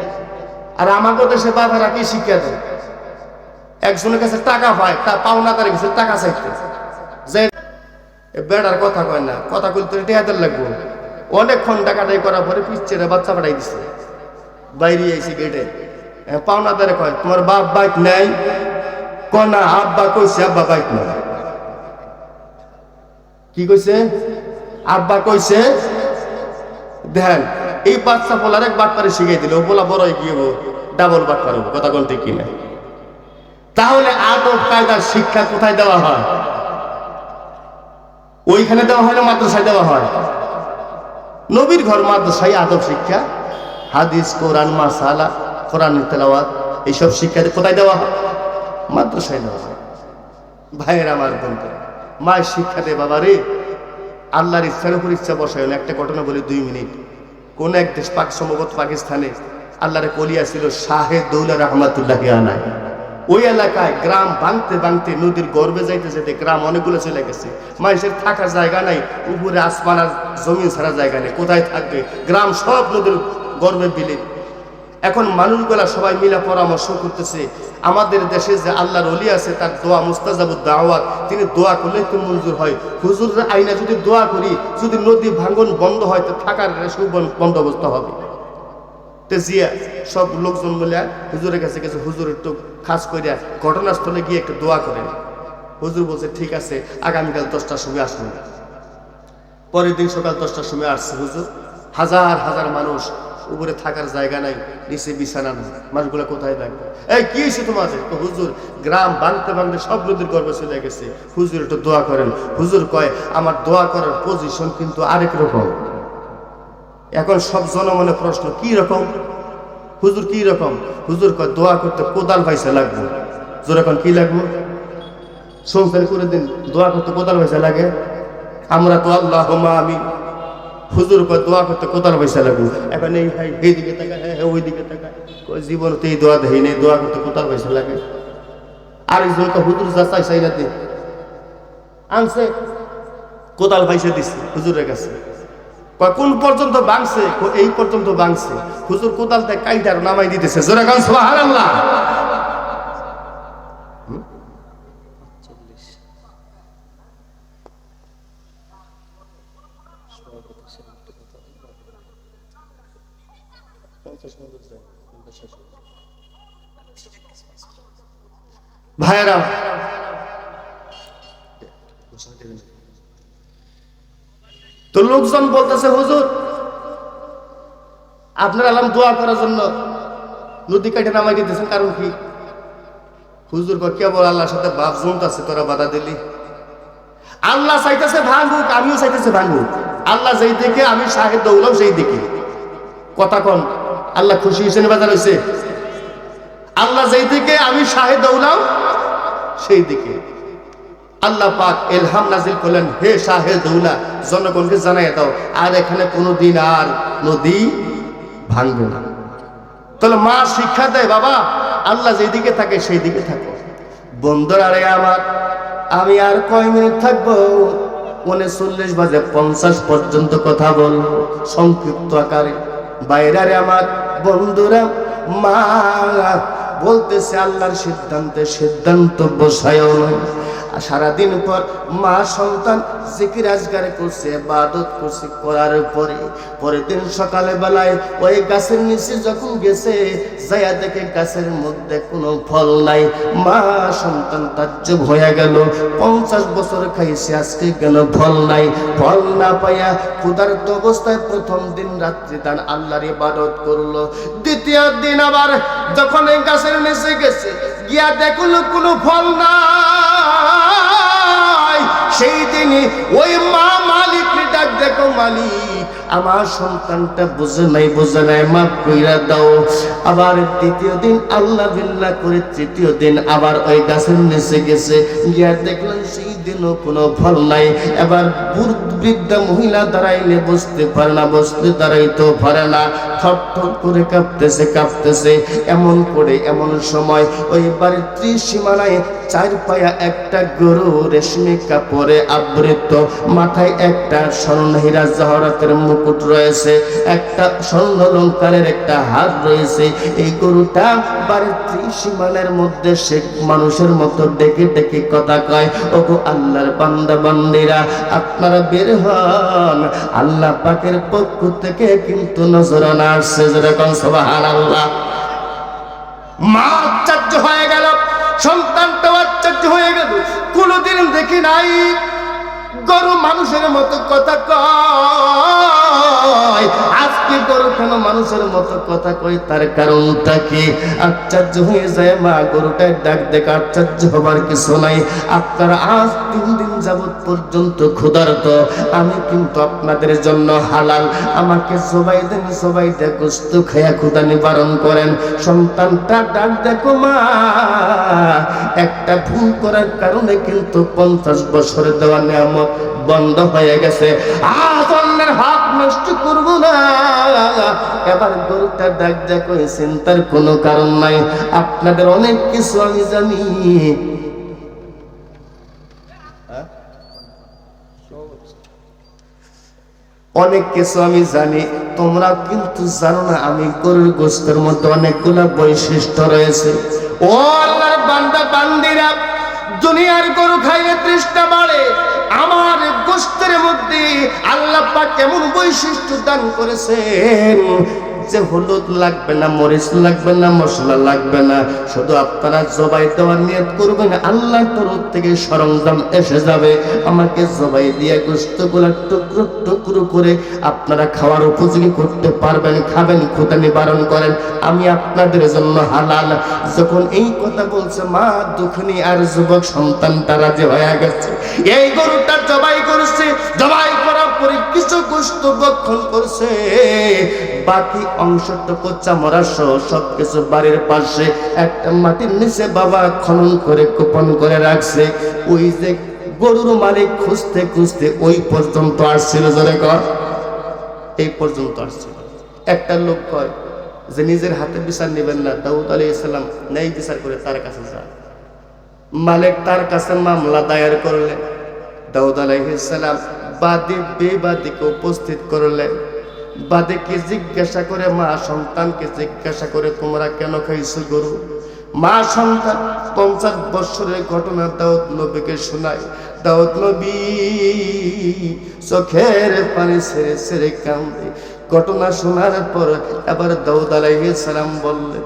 Speaker 1: আর আমাকে দেশে বাবারা কি শিক্ষা দেয়? একজনের কাছে টাকা পায়, তা পাওনা তার কাছে টাকা চাইতে যে বেড়ার কথা কয় না, কথা বলতে টেহাদের লাগবো। অনেকক্ষণ টাকাটাই করার পরে পিচ্ছেরা বাচ্চা পাঠাই দিছে, বাইরে আইসি গেটে। পাওনা তারে কয়, তোমার বাপ বাইক নেই? কনা আব্বা কইছে, আব্বা বাইক নেই। কি কইছে? আব্বা কইছে। দেখেন, এই বাচ্চা পোলার এক বাটপারে শিখাই দিল, ও পোলা বড় হয়ে গিয়ে ডাবল বাটপার হবো। কথা কোন ঠিক কিনা? তাহলে আদব কায়দার শিক্ষা কোথায় দেওয়া হয়? ওইখানে দেওয়া হয় না মাদ্রাসায় দেওয়া হয়? নবীর ঘর মাদ্রাসায় আদব শিক্ষা, হাদিস, কোরআন, মাসালা, কোরআনের তেলাওয়াত, এইসব শিক্ষা কোথায় দেওয়া হয়? মাদ্রাসায় দেওয়া হয়। ভাইয়ের আমার বন্ধু, মায়ের শিক্ষা দে বাবা রে। আল্লাহর ইচ্ছার উপর ইচ্ছা বসায় না। একটা ঘটনা বলি 2 মিনিট। কোন এক দেশ, সম্ভবত পাকিস্তানে, আল্লাহর কলিয়া ছিল শাহে দৌলা রহমাতুল্লাহি আলাইহি। ওই এলাকায় গ্রাম ভাঙতে ভাঙতে নদীর গর্ভে যাইতে যেতে গ্রাম অনেকগুলো চলে গেছে। মানুষের থাকার জায়গা নাই, উপরে আসমান আর জমিন ছাড়া জায়গা নেই, কোথায় থাকবে? গ্রাম সব নদীর গর্ভে বিলীন। এখন মানুষগুলা সবাই মিলে পরামর্শ করতেছে, আমাদের দেশে যে আল্লাহর ওলি আছে তার দোয়া মুস্তাজাবুদ দাওয়াত, তিনি দোয়া করলে তো মঞ্জুর হয়। হুজুররা আইনা যদি দোয়া করি, যদি নদী ভাঙন বন্ধ হয় তো থাকার বন্দোবস্ত হবে। জিয়া সব লোকজন বলে হুজুরের কাছে গেছে, হুজুর একটু খাস করিয়া ঘটনাস্থলে গিয়ে একটু দোয়া করেন। হুজুর বলছে ঠিক আছে, আগামীকাল 10টার সময় আসুন। পরের দিন সকাল 10টার সময় আসছে হুজুর। হাজার হাজার মানুষ, উপরে থাকার জায়গা নাই, নিচে বিছানা নাই। মানুষগুলো কোথায় থাকবে? এই কি হয়েছে তোমাদের? হুজুর গ্রাম ভাঙতে ভাঙতে সব নদীর গর্ভে চলে গেছে, হুজুর একটু দোয়া করেন। হুজুর কয়, আমার দোয়া করার পজিশন কিন্তু আরেক রকম। এখন সব জনমনে প্রশ্ন, কি রকম হুজুর, কি রকম? হুজুর কয়, দোয়া করতে কোদাল পয়সা লাগবে। যেরকম কি লাগবে? সংসার করে দিন, দোয়া করতে কোদাল পয়সা লাগে? আমরা তো আল্লাহুম্মা আমিন। হুজুর কয়, দোয়া করতে কোদাল পয়সা লাগবে। এখন এই দিকে তাকায়, হ্যাঁ ওই দিকে তাকায়, জীবনতে এই দোয়া দেই নেই, দোয়া করতে কোদাল পয়সা লাগে। আরেকজন তো হুজুর যা চাই না দে আনছে, কোদাল পয়সা দিচ্ছে হুজুরের কাছে। কোন পর্যন্ত বাংছে? এই পর্যন্ত বাংছে। হুজুর কোদালতে কাইটার নামাই দিতেছে। জোরে গান সুবহানাল্লাহ। ভাইরা তো লোকজন বলতেছে, হুজুর আপনার আলাম দোয়া করার জন্য নদী কাটে নামাই দিতেছেন, কারণ কি? হুজুর কেবল আল্লাহর সাথে বাপ জমতাছে, তোরা বাধা দিলি। আল্লাহ চাইতেছে ভাঙুক, আমিও চাইতেছে ভাঙুক। আল্লাহ যেই দিকে, আমি শাহেদ দৌলাম সেই দিকে। কথা কন, আল্লাহ খুশি হয়েছে না বাজার হয়েছে? আল্লাহ যেই দিকে, আমি শাহেদ দৌলাম সেই দিকে। আল্লাহ পাক ইলহাম নাজিল করলেন, হে শাহে দৌলা, জনগণকে জানাইয়া দাও আর এখানে কোনোদিন আর নদী ভাঙবে না। তাহলে মা শিক্ষা দেয়, বাবা আল্লাহ যেদিকে থাকে সেই দিকে থাকো। বন্ধুরা রে আমার, আমি আর কয় মিনিট থাকবো? 39 বাজে 50 পর্যন্ত কথা বলবো সংক্ষিপ্ত আকারে। বাইরে আমার বন্ধুরা, মা বলতেছে আল্লাহর সিদ্ধান্ত বসায়ও নয়। সারাদিন পর মা সন্তান জিকির আজগার করছে, ইবাদত করছে, করার পরে পরের দিন সকালে বেলায় ওই গাছের নিচে যখন গেছে, যাইয়া দেখে গাছের মধ্যে কোনো ফল নাই। মা সন্তান তাজ্জব হয়ে গেল, 50 বছর খাইছে, আজকে কেন ফল নাই? ফল না পাইয়া ক্ষুধার্ত অবস্থায় প্রথম দিন রাত্রি দান আল্লাহর ইবাদত করলো। দ্বিতীয় দিন আবার যখন এই গাছের নিচে গেছে, গিয়া দেখলো কোনো ফল নাই। সেই দিনই ওই মা মালিক ডাক, দেখো মালিক, আমার সন্তানটা বোঝে নাই মাফ কইরা দাও। আবার দ্বিতীয় দিন আল্লাহ বিল্লাহ করে তৃতীয় দিন আবার ওই গাছের নিচে গেছে, গিয়া দেখলেন সেই দিনও কোনো ফল নাই। এবার বৃদ্ধা মহিলা দাঁড়াইলে বসতে পারে না, বসতে দাঁড়াইতেও পারে না, থরথর করে কাঁপতেছে। এমন করে এমন সময় ওই বাড়ির ত্রিসীমানায় 4 পায়া একটা গরু রেশমি কাপড়ে আবৃত, মাথায় একটা স্বর্ণ হীরা জহরতের মুকুট রয়েছে, একটা স্বর্ণ অলংকারের একটা হার রয়েছে। এই গরুটা বাড়ির ত্রিসীমানার মধ্যে সে মানুষের মতো ডেকে ডেকে কথা কয়, ওগো আল্লাহর বান্দা বান্দিরা, আপনারা বের হন, আল্লাহ পাকের পক্ষ থেকে কিন্তু নজরানা আসছে। যেরকম সুবহানাল্লাহ। মা আশ্চর্য হয়ে গেল, সন্তানটাও আশ্চর্য হয়ে গেল। কোনোদিন দেখি নাই গরু মানুষের মতো কথা কয়, আজকে গরু কেন মানুষের মতো কথা কয়, তার কারণটা কি? আশ্চর্য হয়ে যায় মা। গরুটার ডাক দেখে আশ্চর্য হবার কিছু নাই। আপনারা আজ 3 দিন যাবত পর্যন্ত ক্ষুধার্ত, আমি কিন্তু আপনাদের জন্য হালাল, আমাকে জবাই দেন, জবাই দিয়ে গোশত খায়া ক্ষুধা নিবারণ করেন। সন্তানটা ডাক দেখো, মা একটা ভুল করার কারণে কিন্তু 50 বছর দেওয়া নিয়ামত বন্ধ হয়ে গেছে, আজ অন্যের হাত নষ্ট করব না। এবার গরুটা ডাক দেখো, চিন্তার কোনো কারণ নাই, আপনাদের অনেক কিছু আমি জানি, অনেক কিছু আমি জানি, তোমরা কিন্তু জানো না আমি গরুর গোশতের মধ্যে অনেকগুলো বৈশিষ্ট্য রয়েছে। ও আল্লাহর বান্দা বান্দিরা, দুনিয়ার গরু খাইলে তৃষ্ণা বাড়ে, আমার গোশতের মধ্যে আল্লাহ পাক কেমন বৈশিষ্ট্য দান করেছেন যে হলুদ লাগবে না, মরিচ লাগবে না, মশলা লাগবে না, শুধু আপনারা জবাই দেওয়ার নিয়ত করবেন, আল্লাহর তরফ থেকে সরঞ্জাম এসে যাবে, আমাকে জবাই দিয়ে গোশতগুলো টুকরো টুকরো করে আপনারা খাওয়ার উপযোগী করতে পারবেন, খাবেন, ক্ষুধা নিবারণ করেন, আমি আপনাদের জন্য হালাল। যখন এই কথা বলছে মা, দুঃখিনী আর যুবক সন্তানটা রাজি হয়ে গেছে। এই গরুটা জবাই করছে, জবাই করার পরে কিছু গোশত ভক্ষণ করছে, বাকি অংশটুকু চামড়া সহ সবকিছু বাড়ির পাশে একটা মাটির নিচে বাবা খনন করে গোপন করে রাখছে। ওই যে গরুর মালিক খুঁজতে খুঁজতে ওই পর্যন্ত আসছিল, জোরে কর, এই পর্যন্ত আসছিল। একটা লোক কয় যে নিজের হাতে বিচার নেবেন না, দাউদ আলাইহিস সালাম ন্যায় বিচার করে তার কাছে যান। মালিক তার কাছে মামলা দায়ের করলেন। দাউদ আলাইহিস সালাম বাদী বেবাদীকে উপস্থিত করলেন। বাদীকে জিজ্ঞাসা করে, মা সন্তানকে জিজ্ঞাসা করে, তোমরা কেন খাইছো গরু? মা সন্তান 50 বছরের ঘটনা দাউদ নবীকে শোনায়। দাউদ নবী চোখের পানি ছেড়ে ছেড়ে কান্দে। ঘটনা শোনার পর আবার দাউদ আলাইহিস সালাম বললেন,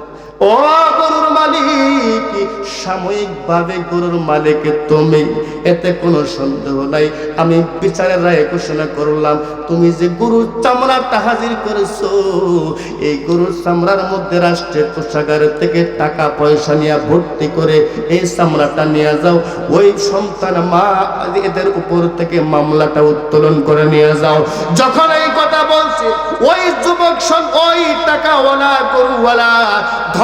Speaker 1: ও গরুর মালিক, সাময়িকভাবে গরুর মালিক তুমি, এতে কোনো সন্দেহ নাই। আমি বিচারের রায় ঘোষণা করলাম, তুমি যে গরুর চামড়াটা হাজির করেছো, এই গরুর চামড়ার মধ্যে রাষ্ট্রের কোষাগার থেকে টাকা পয়সা নিয়ে ভর্তি করে এই চামড়াটা নিয়ে যাও, ওই সন্তান মা এদের উপর থেকে মামলাটা উত্তোলন করে নিয়ে যাও। যখন এই কথা বলছে, ওই যুবক ওই টাকাওয়ালা গরুওয়ালা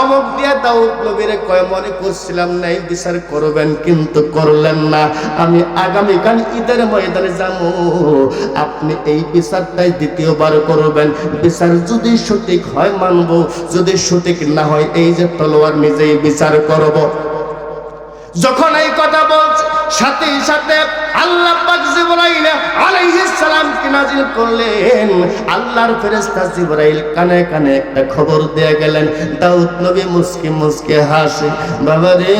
Speaker 1: ধমক দিয়া দাউদ নবীরে কয় মনে করছিলাম না এই বিচার করবেন, কিন্তু করলেন না। আমি আগামীকাল ঈদের ময়দানে যাবো, আপনি এই বিচারটাই দ্বিতীয়বার করবেন। বিচার যদি সঠিক হয় মানব, যদি সঠিক না হয় এই যে তলোয়ার নিজেই বিচার করব। যখন এই কথা বলছে সাথে সাথে আল্লাহ পাক জিবরাইল আলাইহিস সালাম কে নাজিল করলেন। আল্লাহর ফেরেশতা জিবরাইল কানে কানে একটা খবর দিয়ে গেলেন। দাউদ নবী মুস্কি মুস্কি হাসে, বাবা রে,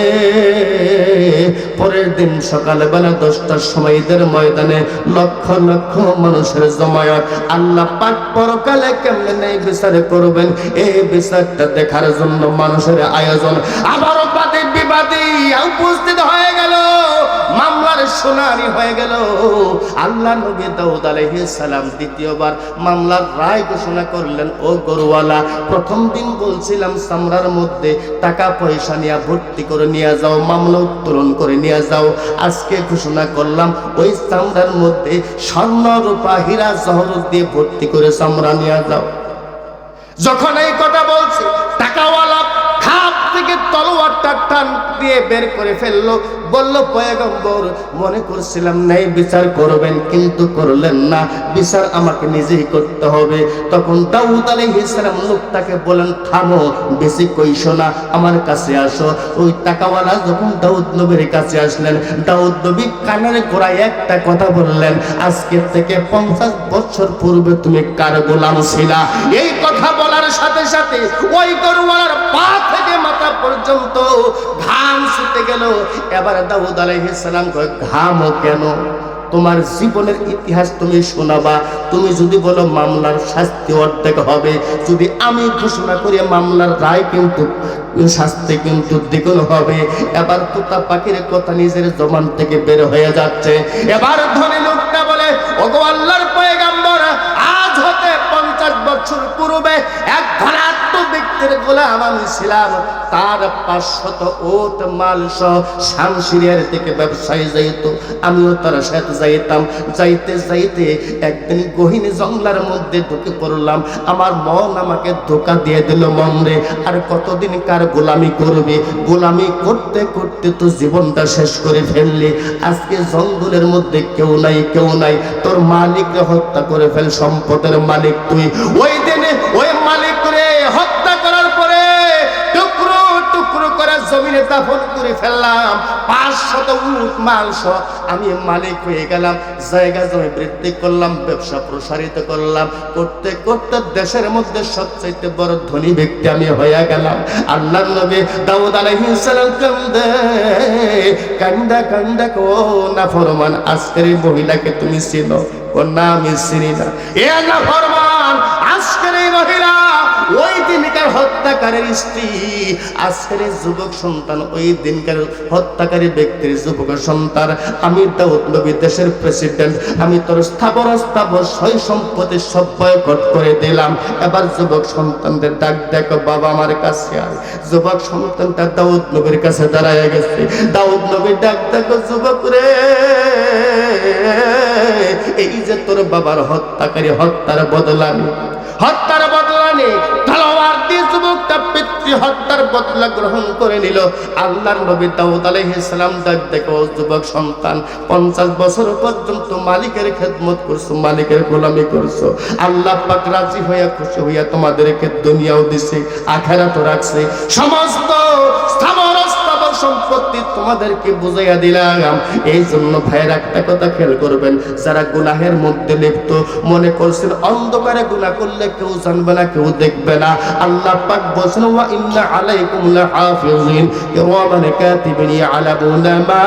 Speaker 1: পরের দিন সকালবেলা 10টার সময় ঈদের ময়দানে লক্ষ লক্ষ মানুষের জমায়েত। আল্লাহ পাক পরকালে কেমনে নেই বিচার করবেন, এই বিচারটা দেখার জন্য মানুষের আয়োজন। আবারও বাদী বিবাদী উপস্থিত হয়ে গেল, মামলার শুনানি হয়ে গেল। আল্লাহ নবী দাউদ আলাইহিস সালাম দ্বিতীয়বার মামলার রায় ঘোষণা করলেন। ও গরুওয়ালা, প্রথম দিন বলছিলাম চামড়ার মধ্যে টাকা পয়সা নিয়ে ভর্তি করে নিয়ে যাও, মামলা উত্তোলন করে নিয়ে যাও। আজকে ঘোষণা করলাম ওই চামড়ার মধ্যে স্বর্ণ রূপা হীরা জহরত দিয়ে ভর্তি করে চামড়া নিয়ে যাও। যখন এই কথা বলছে, টাকাওয়ালা খাপ থেকে তলোয়ারটা টান দিয়ে বের করে ফেললো। বলল, পয়গম্বর, মনে করছিলাম নাই বিচার করবেন, কিন্তু করলেন না, বিচার আমাকে নিজেই করতে হবে। তখন দাউদ আলাইহিস সালাম লোকটাকে বলেন, থামো, বেশি কইছো না, আমার কাছে আসো। ওই টাকাওয়ালা যখন দাউদ নবীর কাছে আসলেন, দাউদ নবী কানের গোড়ায় একটা কথা বললেন, আজকে থেকে 50 বছর পূর্বে তুমি কার গোলাম ছিলা। এই কথা বলার সাথে সাথে ওই গরুওয়ালার পা থেকে মাথা পর্যন্ত ঘাম ছুটে গেল। এবার দাউদ আলাইহিস সালাম কয়, ঘামও কেন? তোমার জীবনের ইতিহাস তুমি শোনাবা। তুমি যদি বলো মামলার শাস্তি অর্ধেক হবে, যদি আমি ঘোষণা করি মামলার রায় কিন্তু শাস্তি কিন্তু দ্বিগুণ হবে। এবার তোতা পাখির কথা নিজের জবান থেকে বের হয়ে যাচ্ছে। এবার ধনী লোকটা বলে, ওগো আল্লাহর পয়গম্বর, আজ হতে 50 বছর পূর্বে এক ধনাঢ্য ব্যক্তির গোলাম আমি ছিলাম। তার 500 ওট মাল সহ শামশিরিয়ার থেকে ব্যবসায়ী যাইতো, আমিও তার সাথে যাইতাম। যাইতে যাইতে একদিন গহীন জঙ্গলার মধ্যে ঢুকে পড়লাম। আমার মন আমাকে ধোকা দিয়ে দিল, মন রে, আর কতদিন কার গোলামি করবি? গোলামি করতে করতে তো জীবনটা শেষ করে ফেললি। আজকে জঙ্গলের মধ্যে কেউ নাই, কেউ নাই, তোর মালিককে হত্যা করে ফেল, সম্পদের মালিক তুই। ওই দিনে ওই মালিক করে হত্যা করার পরে টুকরো টুকরো করে জমিনে দাফন করে ফেললাম। 500 উট মাল সহ আমি মালিক হয়ে গেলাম। জায়গা জমি বৃদ্ধি করলাম, ব্যবসা প্রসারিত করলাম, করতে করতে দেশের মধ্যে সবচাইতে বড় ধনী ব্যক্তি আমি হয়ে গেলাম। আল্লাহর নবী দাউদ আলাইহিস সালাম কান্দে, কান্দা কান্দা কো না ফরমান, আজকের এই মহিলাকে তুমি চিনো? না, আমি চিনি না। এ না ফরমান, আজকের এই মহিলা ওই দিনকার হত্যাকারীর স্ত্রী, আজকের যুবক সন্তান ওই দিনকার হত্যাকারী ব্যক্তির যুবক সন্তান। আমি দাউদ নবী দেশের প্রেসিডেন্ট, আমি তোর স্থাবর স্থাবর সয় সম্পত্তি সব বয়কট করে দিলাম। এবার যুবক সন্তানদের ডাক দেখো, বাবা আমার কাছে আয়। যুবক সন্তানটা দাউদ নবীর কাছে দাঁড়ায় গেছে। দাউদ নবী ডাক দেখো, যুবক রে, এই যে তোর বাবার হত্যাকারী, হত্যার বদলানি, হত্যার বদলানি তলোয়ার দিয়ে যুবকটা পিতৃ হত্যার বদলা গ্রহণ করে নিল। আল্লাহর নবী দাউদ আলাইহিস সালাম ডাক দেখো, যুবক সন্তান, 50 বছর পর্যন্ত মালিকের খেদমত করছো, মালিকের গোলামি করছো। আল্লাহ পাক রাজি হইয়া খুশি হইয়া তোমাদেরকে দুনিয়াও দিছে, আখিরাতও রাখছে। সমস্ত স্থাবর স্থাবর সম্পত্তি তোমাদেরকে বুঝাইয়া দিলাম। এই জন্য ভাইয়ের একটা কথা খেয়াল করবেন, যারা গুনাহের মধ্যে লিপ্ত, মনে করছেন অন্ধকারে গুনাহ করলে কেউ জানবে না, কেউ দেখবে না, আল্লাহ পাক বলেন, ওয়া ইন্না আলাইকুম লাহাফিজিন কিরামান কাতিবিন ইয়ালামুনা মা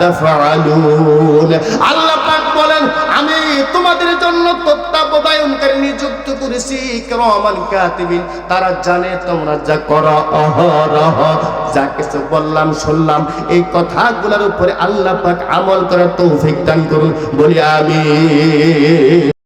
Speaker 1: তাফআলুন। আল্লাহ পাক বলেন, আমি তোমাদের জন্য তত্ত্বাবধায়নকারী নিযুক্ত করেছি, কিরামান কাতিবিন, তারা জানে তোমরা যা করো। অহরহ যা কিছু বললাম শুনলাম, এই কথাগুলোর উপরে আল্লাহ পাক আমল করার তৌফিক দান করুন, বলি আমিন।